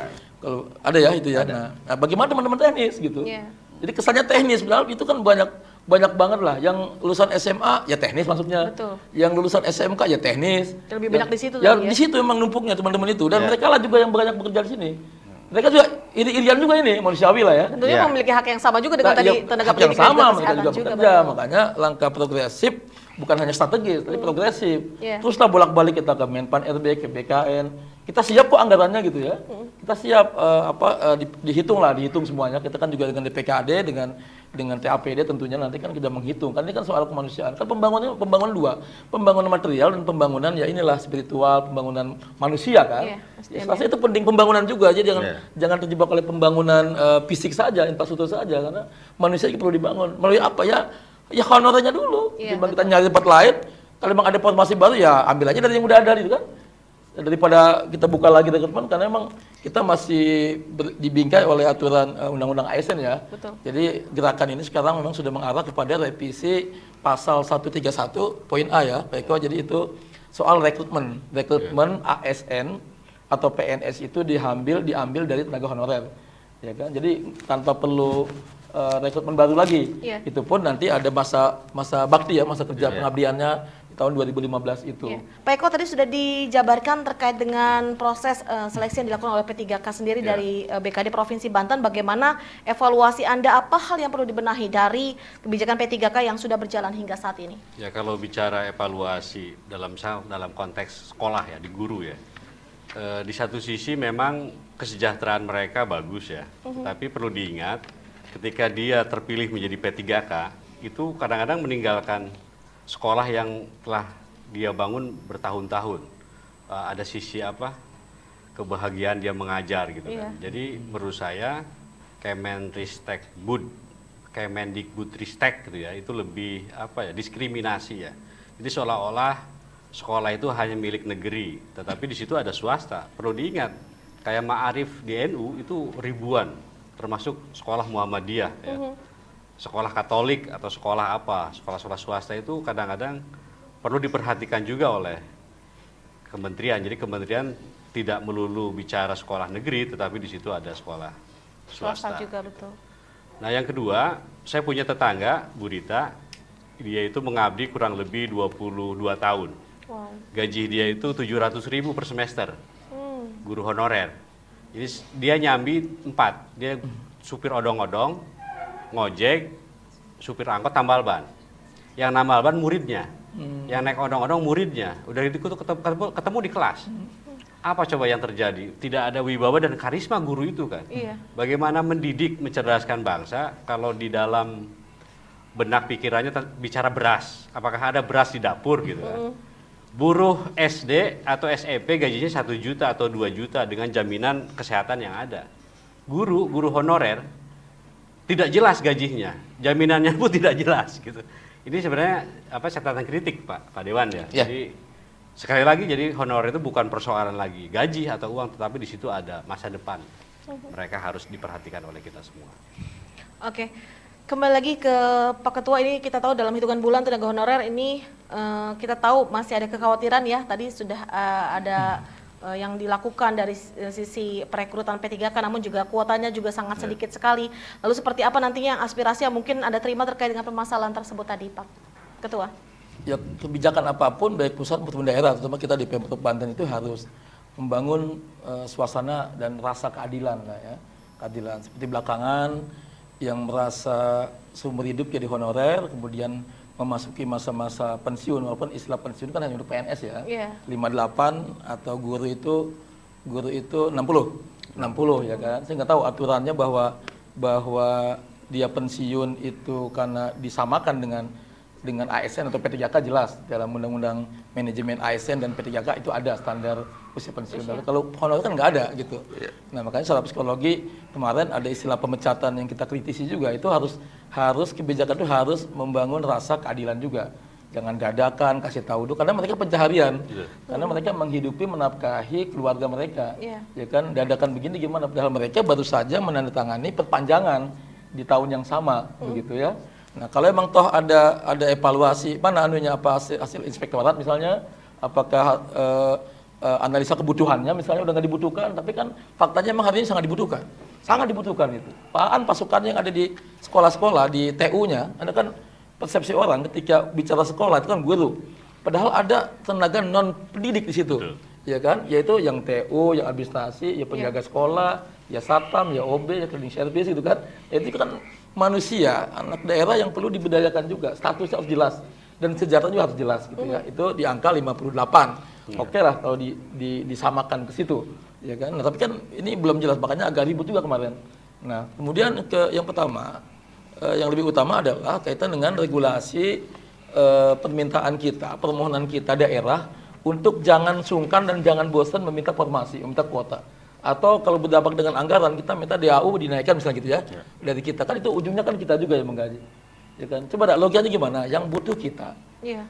[SPEAKER 2] Kalau ada ya itu ya. Nah, bagaimana teman-teman teknis gitu?
[SPEAKER 1] Iya.
[SPEAKER 2] Jadi kesannya teknis, padahal itu kan banyak banget lah. Yang lulusan SMA ya teknis maksudnya.
[SPEAKER 1] Betul.
[SPEAKER 2] Yang lulusan SMK ya teknis.
[SPEAKER 1] Lebih banyak di situ
[SPEAKER 2] Ya
[SPEAKER 1] tadi ya.
[SPEAKER 2] di situ memang numpuknya teman-teman itu. Dan mereka lah juga yang banyak bekerja di sini. Mereka juga iri-irian juga ini manusiawi lah ya.
[SPEAKER 1] Tentunya
[SPEAKER 3] Iya.
[SPEAKER 1] memiliki hak yang sama juga dengan
[SPEAKER 2] Nah,
[SPEAKER 1] tadi
[SPEAKER 2] ya,
[SPEAKER 1] tenaga
[SPEAKER 2] hak yang
[SPEAKER 1] pendidik dan
[SPEAKER 2] sama, mereka
[SPEAKER 1] kesehatan
[SPEAKER 2] juga
[SPEAKER 1] juga.
[SPEAKER 2] bekerja.
[SPEAKER 1] betul.
[SPEAKER 2] Makanya langkah progresif bukan hanya strategis, tapi progresif.
[SPEAKER 1] Iya.
[SPEAKER 2] Teruslah bolak-balik kita ke Menpan RB, ke BKN. Kita siap kok anggarannya gitu ya. Kita siap dihitung semuanya. Kita kan juga dengan DPKAD, dengan TAPD tentunya nanti kan kita menghitung. Kan ini kan soal kemanusiaan. Kan pembangunan dua, pembangunan material dan pembangunan ya inilah spiritual, pembangunan manusia kan.
[SPEAKER 1] Iya,
[SPEAKER 2] Ya, saya rasa itu penting pembangunan juga. Jadi jangan terjebak oleh pembangunan fisik saja, infrastruktur saja karena manusia itu perlu dibangun. Melalui apa ya? Ya honornya dulu.
[SPEAKER 1] Iya,
[SPEAKER 2] Timbang kita nyari tempat lain, kalau memang ada formasi baru ya ambil aja dari yang udah ada gitu kan. Daripada kita buka lagi rekrutmen karena memang kita masih dibingkai oleh aturan Undang-Undang ASN ya.
[SPEAKER 1] Betul.
[SPEAKER 2] Jadi gerakan ini sekarang memang sudah mengarah kepada revisi pasal 131 poin A ya, Pak Eko. Jadi itu soal rekrutmen ASN atau PNS itu diambil dari tenaga honorer. Ya kan? Jadi tanpa perlu rekrutmen baru lagi.
[SPEAKER 1] Iya.
[SPEAKER 2] Itu pun nanti ada masa bakti ya, masa kerja pengabdiannya tahun 2015 itu.
[SPEAKER 1] Iya. Pak Eko tadi sudah dijabarkan terkait dengan proses seleksi yang dilakukan oleh P3K sendiri dari BKD Provinsi Banten. Bagaimana evaluasi Anda, apa hal yang perlu dibenahi dari kebijakan P3K yang sudah berjalan hingga saat ini?
[SPEAKER 4] Ya kalau bicara evaluasi dalam konteks sekolah ya, di guru ya. Di satu sisi memang kesejahteraan mereka bagus ya. Tapi perlu diingat ketika dia terpilih menjadi P3K itu kadang-kadang meninggalkan sekolah yang telah dia bangun bertahun-tahun. Ada sisi kebahagiaan dia mengajar gitu kan. Jadi menurut saya Kemendikbudristek gitu ya, itu lebih diskriminasi ya. Jadi seolah-olah sekolah itu hanya milik negeri, tetapi di situ ada swasta. Perlu diingat, kayak Ma'arif di NU itu ribuan, termasuk sekolah Muhammadiyah ya. Sekolah Katolik atau sekolah sekolah swasta itu kadang-kadang perlu diperhatikan juga oleh kementerian. Jadi kementerian tidak melulu bicara sekolah negeri, tetapi di situ ada sekolah swasta.
[SPEAKER 1] juga, betul.
[SPEAKER 4] Nah, yang kedua, saya punya tetangga, Bu Rita, dia itu mengabdi kurang lebih 22 tahun.
[SPEAKER 1] Wow.
[SPEAKER 4] Gaji dia itu 700.000 per semester, guru honorer. Jadi dia nyambi 4, dia supir odong-odong, ngojek, supir angkot, tambal ban. Yang nambal ban muridnya, yang naik odong-odong muridnya. Udah itu ketemu di kelas. Apa coba yang terjadi? Tidak ada wibawa dan karisma guru itu kan.
[SPEAKER 1] Iya.
[SPEAKER 4] Bagaimana mendidik, mencerdaskan bangsa kalau di dalam benak pikirannya bicara beras. Apakah ada beras di dapur gitu kan? Buruh SD atau SEP gajinya 1 juta atau 2 juta dengan jaminan kesehatan yang ada. Guru honorer tidak jelas gajinya, jaminannya pun tidak jelas gitu. Ini sebenarnya catatan kritik Pak Dewan ya.
[SPEAKER 2] Ya.
[SPEAKER 4] Jadi sekali lagi, jadi honorer itu bukan persoalan lagi gaji atau uang, tetapi di situ ada masa depan. Mereka harus diperhatikan oleh kita semua.
[SPEAKER 1] Oke, kembali lagi ke Pak Ketua. Ini kita tahu dalam hitungan bulan tenaga honorer ini kita tahu masih ada kekhawatiran ya. Tadi sudah ada yang dilakukan dari sisi perekrutan P3K, namun juga kuotanya juga sangat sedikit sekali. Lalu seperti apa nantinya aspirasi yang mungkin Anda terima terkait dengan permasalahan tersebut tadi, Pak Ketua?
[SPEAKER 2] Ya, kebijakan apapun baik pusat maupun daerah, terutama kita di Pemprov Banten itu harus membangun suasana dan rasa keadilan lah ya. Keadilan seperti belakangan yang merasa seumur hidup jadi honorer, kemudian memasuki masa-masa pensiun, walaupun istilah pensiun kan hanya untuk PNS ya.
[SPEAKER 1] Yeah.
[SPEAKER 2] 58 atau guru itu 60 ya kan. Saya nggak tahu aturannya bahwa dia pensiun itu karena disamakan dengan ASN atau P3K jelas dalam undang-undang manajemen ASN dan P3K itu ada standar usia pensiun. Kalau honorer kan nggak ada gitu. Nah makanya secara psikologi kemarin ada istilah pemecatan yang kita kritisi juga, itu harus kebijakan itu harus membangun rasa keadilan juga. Jangan dadakan kasih tahu dulu karena mereka pencaharian, karena mereka menghidupi menafkahi keluarga mereka. Ya kan, dadakan begini gimana? Padahal mereka baru saja menandatangani perpanjangan di tahun yang sama begitu ya. Nah, kalau emang toh ada evaluasi, mana apa hasil inspektorat misalnya, apakah analisa kebutuhannya misalnya udah nggak dibutuhkan, tapi kan faktanya emang hari ini sangat dibutuhkan itu. Pasukan yang ada di sekolah-sekolah, di TU-nya, ada kan persepsi orang ketika bicara sekolah itu kan guru, padahal ada tenaga non pendidik di situ, ya kan, yaitu yang TU, yang administrasi, ya penjaga sekolah, ya satpam, ya OB, ya cleaning service gitu kan, itu kan manusia, anak daerah yang perlu diberdayakan juga, statusnya harus jelas dan sejarah juga harus jelas gitu ya. Itu di angka 58. Oke lah kalau disamakan ke situ, ya kan. Nah, tapi kan ini belum jelas, makanya agak ribut juga kemarin. Nah, kemudian yang pertama, yang lebih utama adalah kaitan dengan regulasi permintaan kita, permohonan kita daerah untuk jangan sungkan dan jangan bosan meminta formasi, meminta kuota. Atau kalau berdampak dengan anggaran, kita minta DAU dinaikkan misalnya gitu ya. Dari kita kan itu ujungnya kan kita juga yang menggaji. Ya kan? Coba logikanya gimana? Yang butuh kita.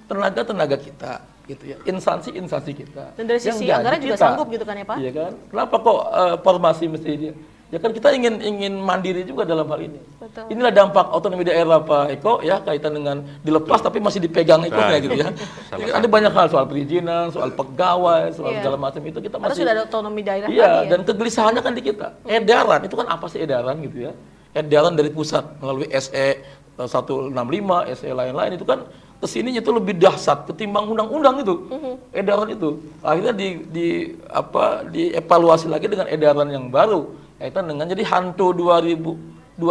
[SPEAKER 2] Tenaga kita gitu ya. Instansi kita.
[SPEAKER 1] Dan dari sisi anggaran juga sanggup gitu kan ya, Pak?
[SPEAKER 2] Iya kan? Kenapa kok formasi mesti dia? Ya kan kita ingin mandiri juga dalam hal ini.
[SPEAKER 1] Betul.
[SPEAKER 2] Inilah dampak otonomi daerah Pak Eko ya, kaitan dengan dilepas tapi masih dipegang Eko gitu ya. Ada banyak hal soal perizinan, soal pegawai, soal segala macam itu kita masih.
[SPEAKER 1] Harus sudah ada otonomi daerah.
[SPEAKER 2] Iya, dan kegelisahannya kan di kita. Edaran itu kan apa sih edaran gitu ya? Edaran dari pusat melalui SE 165, SE lain-lain itu kan kesininya itu lebih dahsyat ketimbang undang-undang itu. Edaran itu akhirnya dievaluasi lagi dengan edaran yang baru. Kaitan dengan jadi hantu 28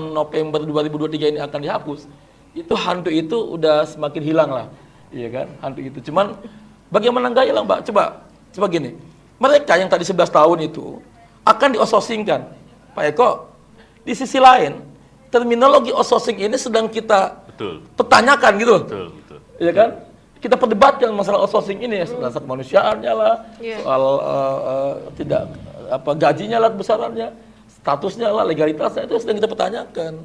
[SPEAKER 2] November 2023 ini akan dihapus. Itu hantu itu udah semakin hilang lah. Iya kan? Hantu itu. Cuman bagaimana enggak hilang, Mbak? Coba gini. Mereka yang tadi 11 tahun itu akan diososingkan. Pak Eko, di sisi lain terminologi outsourcing ini sedang kita pertanyakan gitu.
[SPEAKER 4] Betul.
[SPEAKER 2] Iya kan? Kita perdebatkan masalah outsourcing ini ya, soal kemanusiaannya lah, soal gajinya lah, besarannya, statusnya lah, legalitasnya itu sedang kita pertanyakan.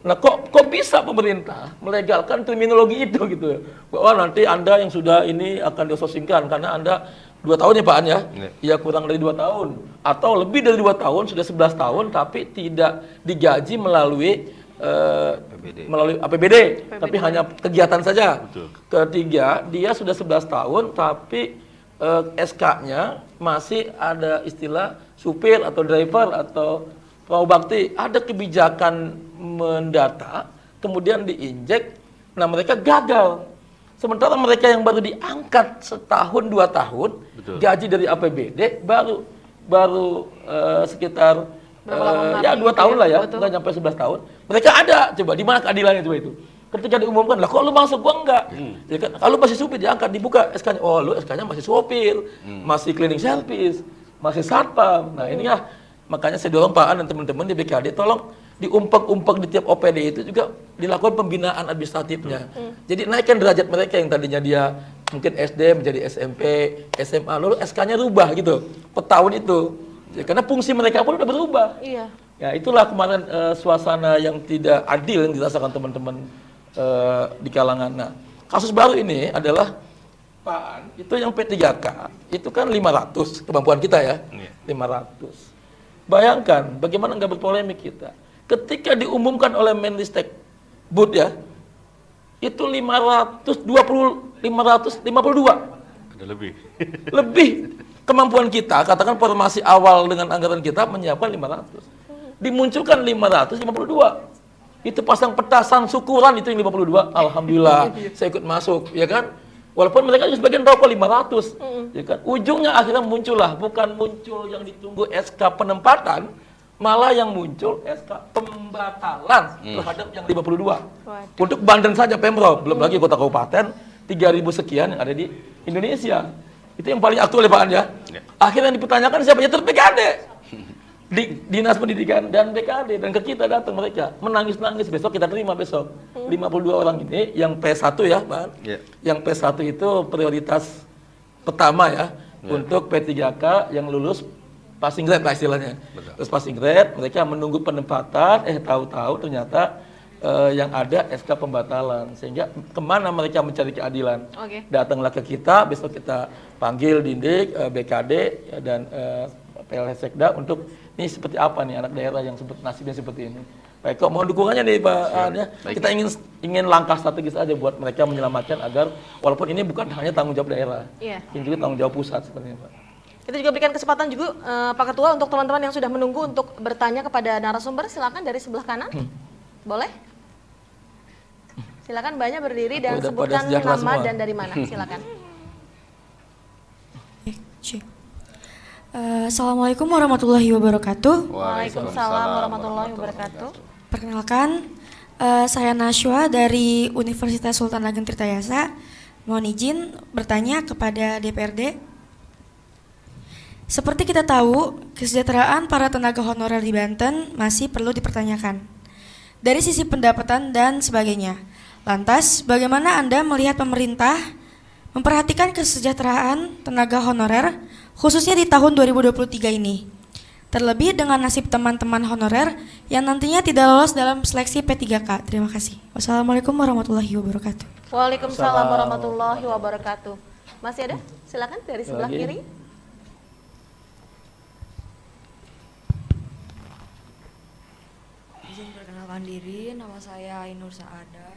[SPEAKER 2] Nah, kok bisa pemerintah melegalkan terminologi itu gitu ya? Bahwa nanti Anda yang sudah ini akan diososingkan karena Anda 2 tahun ya Pak An ya? Ya kurang dari 2 tahun atau lebih dari 2 tahun, sudah 11 tahun tapi tidak digaji melalui melalui APBD, tapi hanya kegiatan saja.
[SPEAKER 4] Betul.
[SPEAKER 2] Ketiga, dia sudah 11 tahun tapi SK-nya masih ada istilah supir atau driver atau perahu bakti. Ada kebijakan mendata, kemudian diinjek, nah mereka gagal. Sementara mereka yang baru diangkat setahun 2 tahun,
[SPEAKER 4] Betul.
[SPEAKER 2] gaji dari APBD baru sekitar
[SPEAKER 1] Berapa lama
[SPEAKER 2] ya 2 tahun lah ya,
[SPEAKER 1] Betul.
[SPEAKER 2] nggak nyampe 11 tahun. Mereka ada, coba di mana keadilannya coba itu? Ketika diumumkan, lah kok lu masuk, gua enggak. Ya kan, kalau masih supir diangkat, dibuka SK-nya, oh lu SK-nya masih supir, masih cleaning service, masih satpam. Nah ini ya, makanya saya dorong Pak An dan teman-teman di BKD, tolong diumpak-umpak di tiap OPD itu juga dilakukan pembinaan administratifnya. Jadi naikkan derajat mereka yang tadinya dia mungkin SD menjadi SMP, SMA, lalu SK-nya rubah gitu, per tahun itu. Ya, karena fungsi mereka pun udah berubah.
[SPEAKER 1] Iya.
[SPEAKER 2] Ya itulah kemarin suasana yang tidak adil yang dirasakan teman-teman di kalangan. Nah, kasus baru ini adalah Pak An, itu yang P3K, itu kan 500 kemampuan kita ya, 500. Bayangkan bagaimana nggak berpolemik kita. Ketika diumumkan oleh Menristek Bud ya, itu 552.
[SPEAKER 4] Ada lebih.
[SPEAKER 2] Lebih kemampuan kita, katakan formasi awal dengan anggaran kita menyiapkan 500. Dimunculkan 552. Itu pasang petasan syukuran itu yang 52. Alhamdulillah saya ikut masuk, ya kan? Walaupun mereka juga sebagian tahu kok 500. Ya kan? Ujungnya akhirnya muncullah, bukan muncul yang ditunggu SK penempatan, malah yang muncul SK pembatalan terhadap yang 52. Untuk Banten saja Pemprov, belum lagi kota kabupaten 3.000 sekian yang ada di Indonesia. Itu yang paling aktual ya Pak An ya. Akhirnya yang dipertanyakan siapa? Ya BKD. Di Dinas Pendidikan dan BKD, dan ke kita datang mereka menangis-nangis, besok kita terima besok 52 orang ini yang P1 ya Pak An. Yang P1 itu prioritas pertama ya untuk P3K yang lulus passing grade lah istilahnya. Terus passing grade mereka menunggu penempatan, tahu-tahu ternyata yang ada SK pembatalan, sehingga kemana mereka mencari keadilan? Datanglah ke kita, besok kita panggil Dindik, BKD ya, dan PLS Sekda untuk ini seperti apa nih anak daerah yang nasibnya seperti ini. Baik, kok mohon dukungannya nih Pak An ya. Kita ingin langkah strategis aja buat mereka menyelamatkan agar walaupun ini bukan hanya tanggung jawab daerah, ini juga tanggung jawab pusat sebenarnya Pak.
[SPEAKER 1] Kita juga berikan kesempatan juga Pak Ketua untuk teman-teman yang sudah menunggu untuk bertanya kepada narasumber, silakan dari sebelah kanan. Boleh? Silakan banyak berdiri dan sebutkan nama semua. Dan dari mana, silakan.
[SPEAKER 5] Assalamualaikum warahmatullahi wabarakatuh.
[SPEAKER 1] Waalaikumsalam warahmatullahi wabarakatuh.
[SPEAKER 5] Perkenalkan, saya Nashwa dari Universitas Sultan Ageng Tirtayasa. Mohon izin bertanya kepada DPRD. Seperti kita tahu, kesejahteraan para tenaga honorer di Banten masih perlu dipertanyakan dari sisi pendapatan dan sebagainya. Lantas, bagaimana Anda melihat pemerintah memperhatikan kesejahteraan tenaga honorer khususnya di tahun 2023 ini? Terlebih dengan nasib teman-teman honorer yang nantinya tidak lolos dalam seleksi P3K. Terima kasih. Wassalamualaikum warahmatullahi wabarakatuh.
[SPEAKER 1] Waalaikumsalam warahmatullahi wabarakatuh. Masih ada? Silakan dari sebelah kiri.
[SPEAKER 6] Izin perkenalkan diri, nama saya Ainur Saada.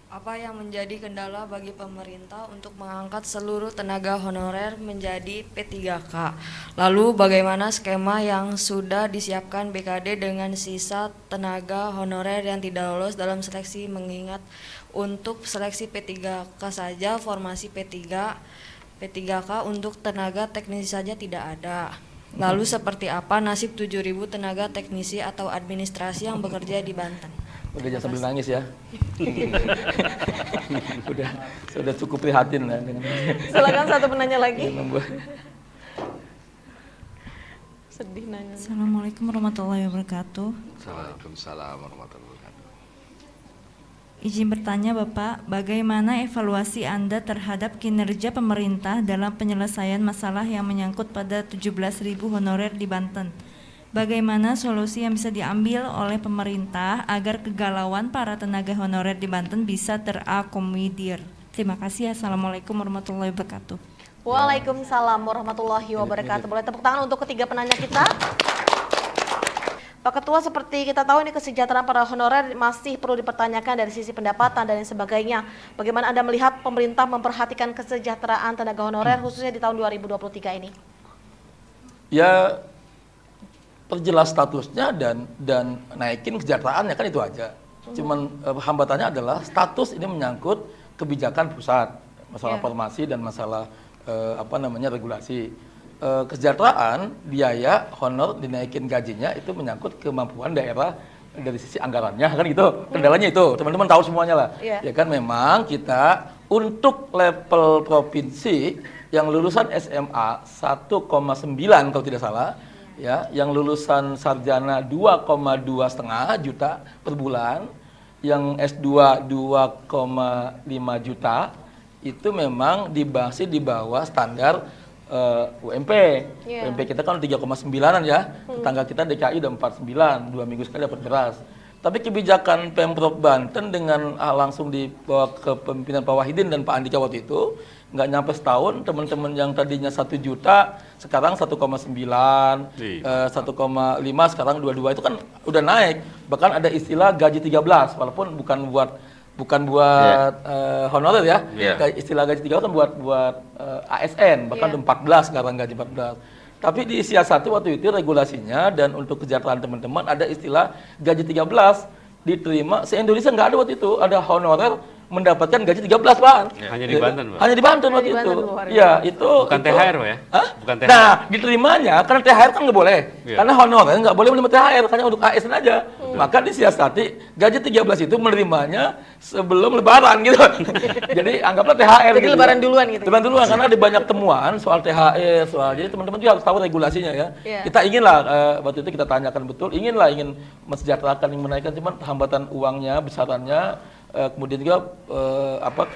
[SPEAKER 6] Apa yang menjadi kendala bagi pemerintah untuk mengangkat seluruh tenaga honorer menjadi P3K? Lalu bagaimana skema yang sudah disiapkan BKD dengan sisa tenaga honorer yang tidak lolos dalam seleksi, mengingat untuk seleksi P3K saja formasi P3K untuk tenaga teknisi saja tidak ada. Lalu seperti apa nasib 7.000 tenaga teknisi atau administrasi yang bekerja di Banten?
[SPEAKER 2] Udah jangan sambil nangis ya. sudah cukup prihatin lah dengan
[SPEAKER 1] Silakan satu penanya lagi. Sedih nanya.
[SPEAKER 7] Assalamualaikum warahmatullahi wabarakatuh.
[SPEAKER 3] Waalaikumsalam warahmatullahi wabarakatuh.
[SPEAKER 7] Izin bertanya Bapak, bagaimana evaluasi Anda terhadap kinerja pemerintah dalam penyelesaian masalah yang menyangkut pada 17.000 honorer di Banten? Bagaimana solusi yang bisa diambil oleh pemerintah agar kegalauan para tenaga honorer di Banten bisa terakomodir? Terima kasih. Assalamualaikum warahmatullahi wabarakatuh.
[SPEAKER 1] Waalaikumsalam warahmatullahi wabarakatuh. Boleh tepuk tangan untuk ketiga penanya kita. Pak Ketua, seperti kita tahu ini kesejahteraan para honorer masih perlu dipertanyakan dari sisi pendapatan dan lain sebagainya. Bagaimana Anda melihat pemerintah memperhatikan kesejahteraan tenaga honorer khususnya di tahun 2023 ini?
[SPEAKER 2] Ya, perjelas statusnya dan naikin kesejahteraannya, kan itu aja. Cuman hambatannya adalah status ini menyangkut kebijakan pusat, masalah formasi dan masalah regulasi. Kesejahteraan, biaya, honor, dinaikin gajinya itu menyangkut kemampuan daerah dari sisi anggarannya, kan gitu. Kendalanya itu, teman-teman tahu semuanya lah. Ya kan, memang kita untuk level provinsi yang lulusan SMA 1,9 kalau tidak salah, ya, yang lulusan sarjana 2,2,5 juta per bulan, yang S2 2,5 juta, itu memang masih di bawah standar UMP. UMP kita kan 3,9-an ya. Tetangga kita DKI udah 49, 2 minggu sekali dapat beras. Tapi kebijakan Pemprov Banten dengan langsung dibawa ke pimpinan Pak Wahidin dan Pak Andika waktu itu, nggak nyampe setahun, teman-teman yang tadinya 1 juta sekarang 1,9, 1,5, sekarang 2,2, itu kan udah naik. Bahkan ada istilah gaji 13, walaupun bukan buat honorer ya. Istilah gaji 13 kan buat ASN, bahkan 14 sekarang gaji 14. Tapi di siasati waktu itu regulasinya dan untuk kesejahteraan teman-teman ada istilah gaji 13 diterima, se-Indonesia nggak ada waktu itu, ada honorer mendapatkan gaji 13, Pak.
[SPEAKER 4] Hanya di Banten, Pak.
[SPEAKER 2] Hanya di Banten waktu itu. Ya, itu
[SPEAKER 4] bukan THR, Pak ya?
[SPEAKER 2] Hah?
[SPEAKER 4] Bukan THR.
[SPEAKER 2] Nah, diterimanya karena THR kan nggak boleh. Karena honorer nggak boleh menerima THR, hanya untuk ASN aja. Maka disiasati gaji 13 itu menerimanya sebelum lebaran gitu. Jadi anggaplah THR.
[SPEAKER 1] Jadi
[SPEAKER 2] gitu,
[SPEAKER 1] lebaran duluan gitu.
[SPEAKER 2] Lebaran duluan karena ada banyak temuan soal THR, jadi teman-teman juga harus tahu regulasinya ya. Kita inginlah waktu itu kita tanyakan betul, ingin mensejahterakan, ingin menaikkan, cuman hambatan uangnya, besarannya, kemudian juga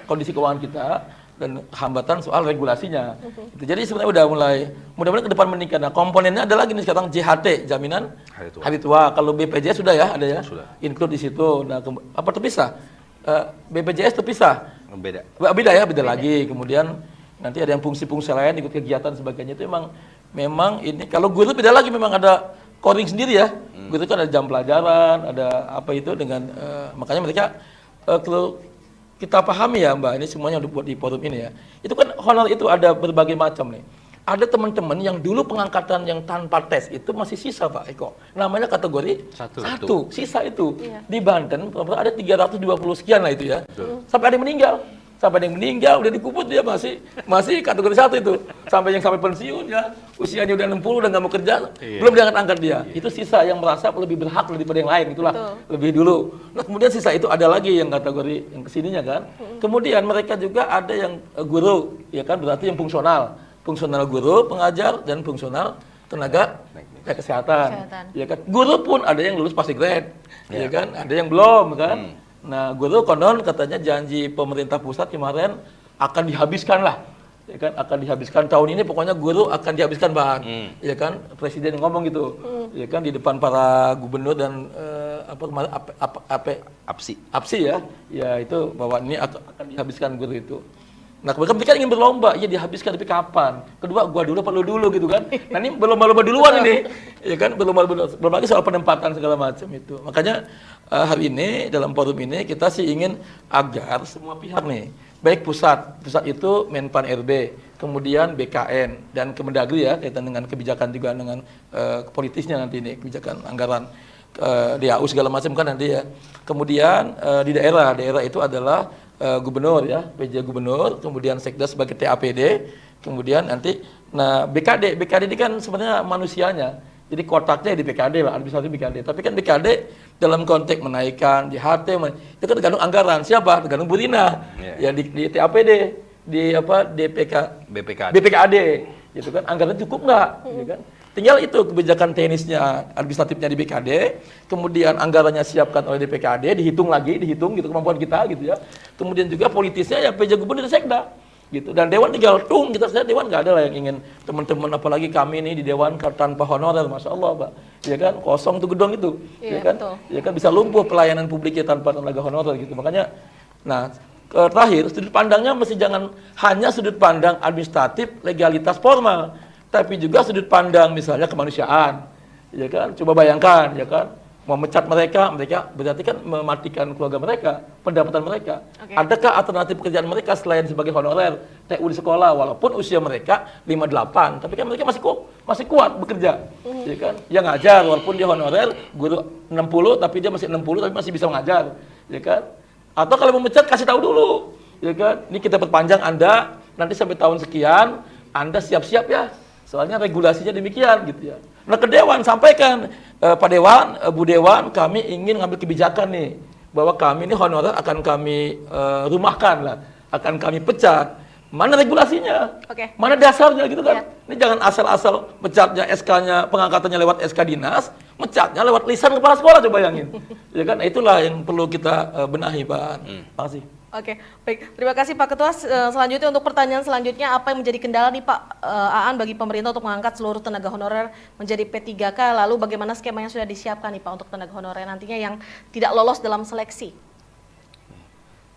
[SPEAKER 2] kondisi keuangan kita dan hambatan soal regulasinya. Jadi sebenarnya udah mulai, mudah-mudahan ke depan meningkat. Nah, komponennya ada lagi nih sekarang JHT, jaminan hari tua. Kalau BPJS sudah ya, ada ya, include di situ. Nah, terpisah. BPJS terpisah. Beda lagi. Kemudian nanti ada yang fungsi-fungsi lain, ikut kegiatan sebagainya, itu memang ini. Kalau guru beda lagi, memang ada coding sendiri ya. Guru kan ada jam pelajaran, ada apa itu dengan makanya mereka kalau kita pahami ya Mbak, ini semuanya udah buat di forum ini ya. Itu kan honor itu ada berbagai macam nih. Ada teman-teman yang dulu pengangkatan yang tanpa tes itu masih sisa Pak Eko. Namanya kategori 1. Sisa itu. Di Banten ada 320 sekian lah itu ya. Sampai ada yang meninggal, udah dikubur dia masih kategori 1 itu. Sampai pensiun ya, usianya udah 60 udah nggak mau kerja, belum diangkat dia. Itu sisa yang merasa lebih berhak daripada yang lain, itulah. Lebih dulu. Nah, kemudian sisa itu ada lagi yang kategori yang kesininya kan. Kemudian mereka juga ada yang guru, ya kan, berarti yang fungsional guru, pengajar, dan fungsional tenaga kesehatan. Ya kan. Guru pun ada yang lulus passing grade, ya kan, ada yang belum kan. Nah, guru konon katanya janji pemerintah pusat kemarin akan dihabiskan lah, ya kan, akan dihabiskan tahun ini, pokoknya guru akan dihabiskan Bang, ya kan, presiden ngomong gitu, ya kan, di depan para gubernur dan APSI ya itu bahwa ini akan dihabiskan guru itu. Nah, mereka ingin berlomba, ya dihabiskan, tapi kapan? Kedua, gua dulu perlu dulu gitu kan. Nah, ini berlomba duluan ini, ya kan, belum lagi soal penempatan segala macam itu. Makanya hari ini dalam forum ini kita sih ingin agar semua pihak nih, baik pusat itu Menpan RB, kemudian BKN dan Kemendagri ya, kaitan dengan kebijakan juga dengan politisnya nanti ini, kebijakan anggaran DAU segala macam kan nanti ya. Kemudian di daerah itu adalah gubernur ya, PJ gubernur, kemudian sekda sebagai TAPD, kemudian nanti BKD ini kan sebenarnya manusianya. Jadi kotaknya di BKD lah, administrasi BKD. Tapi kan BKD dalam konteks menaikkan JHT itu kan tergantung anggaran. Siapa? Tergantung Bu Rina. Ya di TAPD, di BPKD gitu kan, anggaran cukup nggak? Gitu kan. Tinggal itu kebijakan teknisnya, administratifnya di BKD, kemudian anggarannya siapkan oleh DPKD, dihitung gitu kemampuan kita gitu ya. Kemudian juga politisnya ya PJ Gubernur dan Sekda gitu. Dan Dewan tinggal saya Dewan nggak ada lah yang ingin teman-teman, apalagi kami ini di Dewan tanpa honorer, Masya Allah Pak. Ya kan, kosong tuh gedung itu. Ya kan? Ya kan, bisa lumpuh pelayanan publiknya tanpa tenaga honorer gitu. Makanya, nah terakhir sudut pandangnya mesti jangan hanya sudut pandang administratif legalitas formal, tapi juga sudut pandang misalnya kemanusiaan, ya kan? Coba bayangkan, ya kan? Memecat mereka berarti kan mematikan keluarga mereka, pendapatan mereka.
[SPEAKER 1] Oke.
[SPEAKER 2] Adakah alternatif pekerjaan mereka selain sebagai honorer TU di sekolah, walaupun usia mereka 58, tapi kan mereka masih kuat bekerja, ya kan? Yang ngajar walaupun dia honorer, guru 60 tapi dia masih 60 tapi masih bisa mengajar, ya kan? Atau kalau memecat kasih tahu dulu, ya kan? Ini kita perpanjang Anda nanti sampai tahun sekian, Anda siap-siap ya. Soalnya regulasinya demikian gitu ya. Nah ke Dewan sampaikan, Pak Dewan, Bu Dewan, kami ingin ngambil kebijakan nih bahwa kami ini honorer akan kami rumahkan lah, akan kami pecat. Mana regulasinya?
[SPEAKER 1] Oke.
[SPEAKER 2] Mana dasarnya gitu kan?
[SPEAKER 1] Iya.
[SPEAKER 2] Ini jangan asal-asal mecatnya SK-nya, pengangkatannya lewat SK dinas, mecatnya lewat lisan kepala sekolah, coba bayangin. Ya kan? Itulah yang perlu kita benahi, Pak. Terima kasih.
[SPEAKER 1] Oke, baik. Terima kasih Pak Ketua. Selanjutnya untuk pertanyaan selanjutnya, apa yang menjadi kendala nih Pak Aan bagi pemerintah untuk mengangkat seluruh tenaga honorer menjadi P3K? Lalu bagaimana skema yang sudah disiapkan nih Pak untuk tenaga honorer nantinya yang tidak lolos dalam seleksi?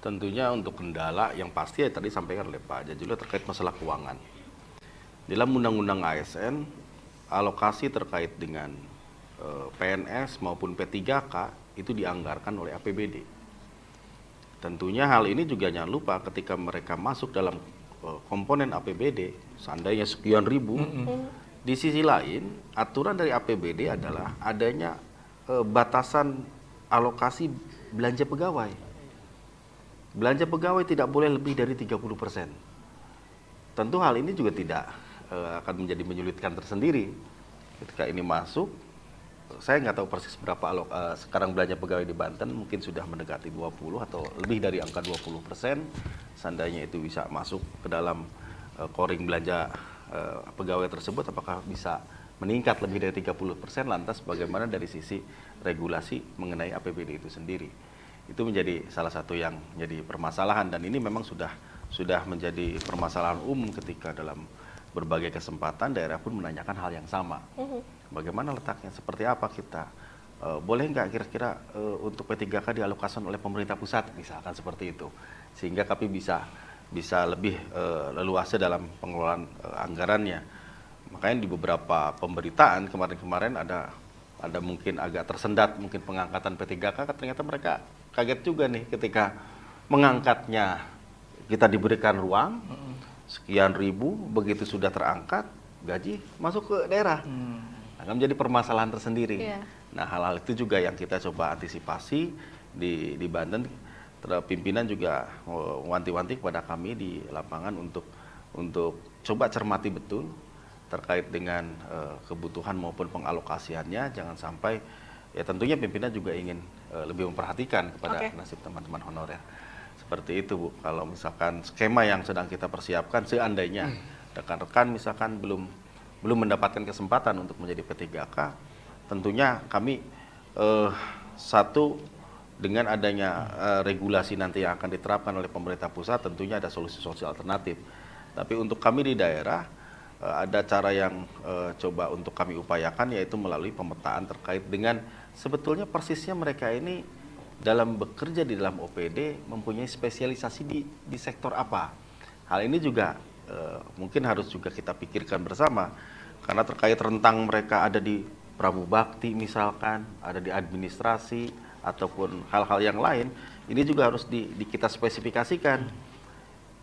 [SPEAKER 3] Tentunya untuk kendala yang pasti ya tadi sampaikan oleh Pak Jajula terkait masalah keuangan. Dalam Undang-Undang ASN, alokasi terkait dengan PNS maupun P3K itu dianggarkan oleh APBD. Tentunya hal ini juga jangan lupa ketika mereka masuk dalam komponen APBD, seandainya sekian ribu, di sisi lain aturan dari APBD adalah adanya batasan alokasi belanja pegawai. Belanja pegawai tidak boleh lebih dari 30%. Tentu hal ini juga tidak akan menjadi menyulitkan tersendiri. Ketika ini masuk, saya nggak tahu persis berapa sekarang belanja pegawai di Banten, mungkin sudah mendekati 20 atau lebih dari angka 20%. Seandainya itu bisa masuk ke dalam koring belanja pegawai tersebut, apakah bisa meningkat lebih dari 30%, lantas bagaimana dari sisi regulasi mengenai APBD itu sendiri. Itu menjadi salah satu yang menjadi permasalahan, dan ini memang sudah menjadi permasalahan umum ketika dalam berbagai kesempatan daerah pun menanyakan hal yang sama. Bagaimana letaknya, seperti apa kita, boleh nggak kira-kira untuk P3K dialokasikan oleh pemerintah pusat, misalkan seperti itu, sehingga kami bisa lebih leluasa dalam pengelolaan anggarannya. Makanya di beberapa pemberitaan kemarin-kemarin ada mungkin agak tersendat mungkin pengangkatan P3K, ternyata mereka kaget juga nih ketika mengangkatnya kita diberikan ruang sekian ribu, begitu sudah terangkat gaji masuk ke daerah. Akan menjadi permasalahan tersendiri.
[SPEAKER 1] Iya.
[SPEAKER 3] Nah, hal-hal itu juga yang kita coba antisipasi di Banten. Pimpinan juga wanti-wanti kepada kami di lapangan untuk coba cermati betul terkait dengan kebutuhan maupun pengalokasiannya. Jangan sampai, ya tentunya pimpinan juga ingin lebih memperhatikan kepada nasib teman-teman honorer. Seperti itu, Bu. Kalau misalkan skema yang sedang kita persiapkan, seandainya rekan-rekan misalkan belum mendapatkan kesempatan untuk menjadi P3K, tentunya kami satu, dengan adanya regulasi nanti yang akan diterapkan oleh pemerintah pusat, tentunya ada solusi alternatif. Tapi untuk kami di daerah, ada cara yang coba untuk kami upayakan, yaitu melalui pemetaan terkait dengan sebetulnya persisnya mereka ini dalam bekerja di dalam OPD mempunyai spesialisasi di sektor apa. Hal ini juga mungkin harus juga kita pikirkan bersama, karena terkait rentang mereka ada di pramubakti misalkan, ada di administrasi, ataupun hal-hal yang lain, ini juga harus kita spesifikasikan.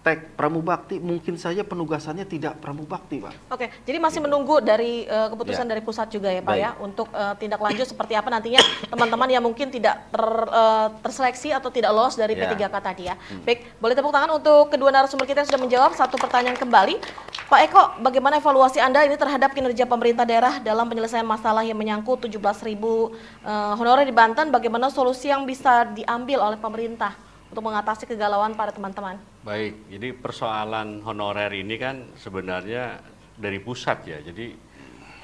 [SPEAKER 3] Tek pramubakti mungkin saja penugasannya tidak pramubakti, Pak.
[SPEAKER 1] Oke, jadi masih menunggu dari keputusan dari pusat juga ya Pak. Baik. Ya, untuk tindak lanjut seperti apa nantinya teman-teman yang mungkin tidak terseleksi atau tidak lolos dari P3K tadi ya. Baik, boleh tepuk tangan untuk kedua narasumber kita yang sudah menjawab satu pertanyaan kembali. Pak Eko, bagaimana evaluasi Anda ini terhadap kinerja pemerintah daerah dalam penyelesaian masalah yang menyangkut 17.000 honorer di Banten? Bagaimana solusi yang bisa diambil oleh pemerintah untuk mengatasi kegalauan para teman-teman?
[SPEAKER 4] Baik, jadi persoalan honorer ini kan sebenarnya dari pusat ya. Jadi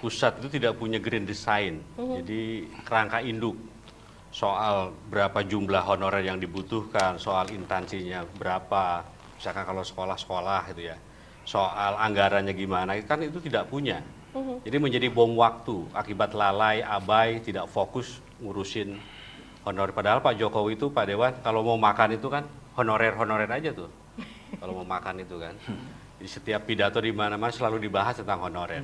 [SPEAKER 4] pusat itu tidak punya grand design, jadi kerangka induk soal berapa jumlah honorer yang dibutuhkan, soal instansinya berapa, misalkan kalau sekolah-sekolah gitu ya, soal anggarannya gimana, kan itu tidak punya. Jadi menjadi bom waktu akibat lalai, abai, tidak fokus ngurusin honorer. Padahal Pak Jokowi itu, Pak Dewan, kalau mau makan itu kan honorer aja tuh. Kalau mau makan itu kan. Jadi setiap pidato di mana-mana selalu dibahas tentang honorer.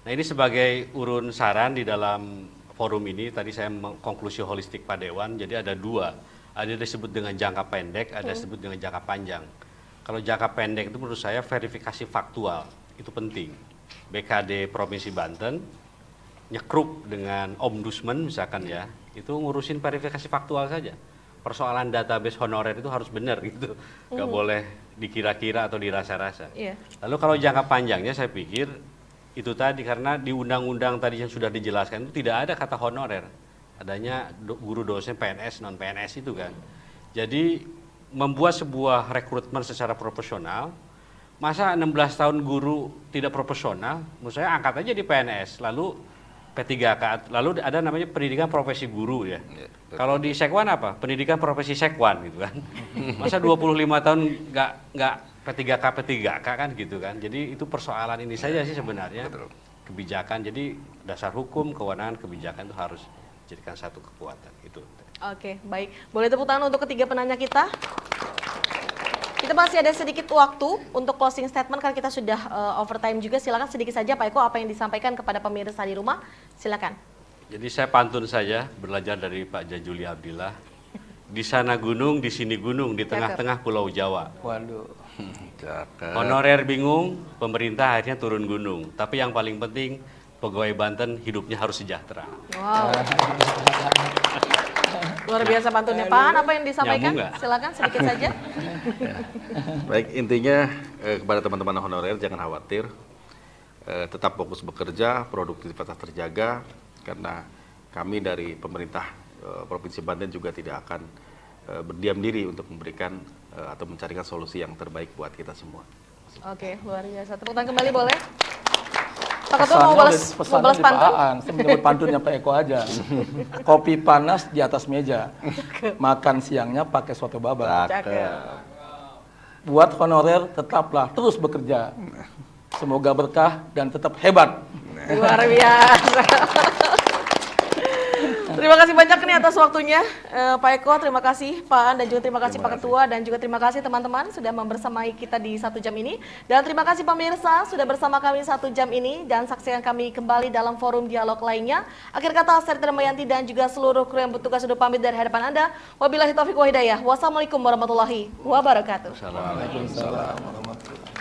[SPEAKER 4] Nah ini sebagai urun saran di dalam forum ini, tadi saya mengkonklusi holistik Pak Dewan, jadi ada dua. Ada disebut dengan jangka pendek, ada disebut dengan jangka panjang. Kalau jangka pendek itu menurut saya verifikasi faktual, itu penting. BKD Provinsi Banten nyekruk dengan Ombudsman misalkan ya, itu ngurusin verifikasi faktual saja. Persoalan database honorer itu harus benar gitu, nggak boleh dikira-kira atau dirasa-rasa.
[SPEAKER 1] Iya.
[SPEAKER 4] Lalu kalau jangka panjangnya saya pikir itu tadi, karena di undang-undang tadi yang sudah dijelaskan itu tidak ada kata honorer, adanya guru dosen PNS non PNS itu kan. Jadi membuat sebuah rekrutmen secara proporsional, masa 16 tahun guru tidak proporsional, menurut saya angkat aja di PNS, lalu P3K, lalu ada namanya pendidikan profesi guru ya. Kalau di Sekwan apa? Pendidikan profesi Sekwan gitu kan. Masa 25 tahun nggak P3K kan gitu kan. Jadi itu persoalan ini saja sih sebenarnya. Kebijakan, jadi dasar hukum, kewenangan, kebijakan itu harus dijadikan satu kekuatan itu.
[SPEAKER 1] Oke, baik. Boleh tepuk tangan untuk ketiga penanya kita. Kita masih ada sedikit waktu untuk closing statement karena kita sudah overtime juga. Silakan sedikit saja Pak Eko apa yang disampaikan kepada pemirsa di rumah. Silakan.
[SPEAKER 4] Jadi saya pantun saja, belajar dari Pak Jajuli Abdillah. Di sana gunung, di sini gunung, di tengah-tengah Pulau Jawa.
[SPEAKER 2] Waduh.
[SPEAKER 4] Honorer bingung, pemerintah akhirnya turun gunung. Tapi yang paling penting, pegawai Banten hidupnya harus sejahtera.
[SPEAKER 1] Wow. Luar biasa pantunnya. Pak An, apa yang disampaikan?
[SPEAKER 4] Nyambung nggak?
[SPEAKER 1] Silakan sedikit saja.
[SPEAKER 3] Baik, intinya kepada teman-teman honorer jangan khawatir, tetap fokus bekerja, produktivitas terjaga, karena kami dari pemerintah Provinsi Banten juga tidak akan berdiam diri untuk memberikan atau mencarikan solusi yang terbaik buat kita semua.
[SPEAKER 1] Oke, luar biasa. Tepuk tangan kembali boleh? Pak Ketua mau balas
[SPEAKER 2] pesannya di
[SPEAKER 1] pantun?
[SPEAKER 2] Pak Aan, saya menyebut pantunnya Pak Eko aja. Kopi panas di atas meja, makan siangnya pakai soto babak.
[SPEAKER 1] Cakep.
[SPEAKER 2] Buat honorer tetaplah terus bekerja. Semoga berkah dan tetap hebat.
[SPEAKER 1] Luar biasa. Terima kasih banyak nih atas waktunya Pak Eko, terima kasih Pak An, dan juga terima kasih Pak Ketua, dan juga terima kasih teman-teman sudah membersamai kita di 1 jam ini. Dan terima kasih pemirsa sudah bersama kami 1 jam ini, dan saksikan kami kembali dalam forum dialog lainnya. Akhir kata, Seri Termayanti dan juga seluruh kru yang bertugas sudah pamit dari hadapan Anda. Wabillahi taufiq wa hidayah. Wassalamualaikum warahmatullahi wabarakatuh.
[SPEAKER 2] Waalaikumsalam warahmatullahi wabarakatuh.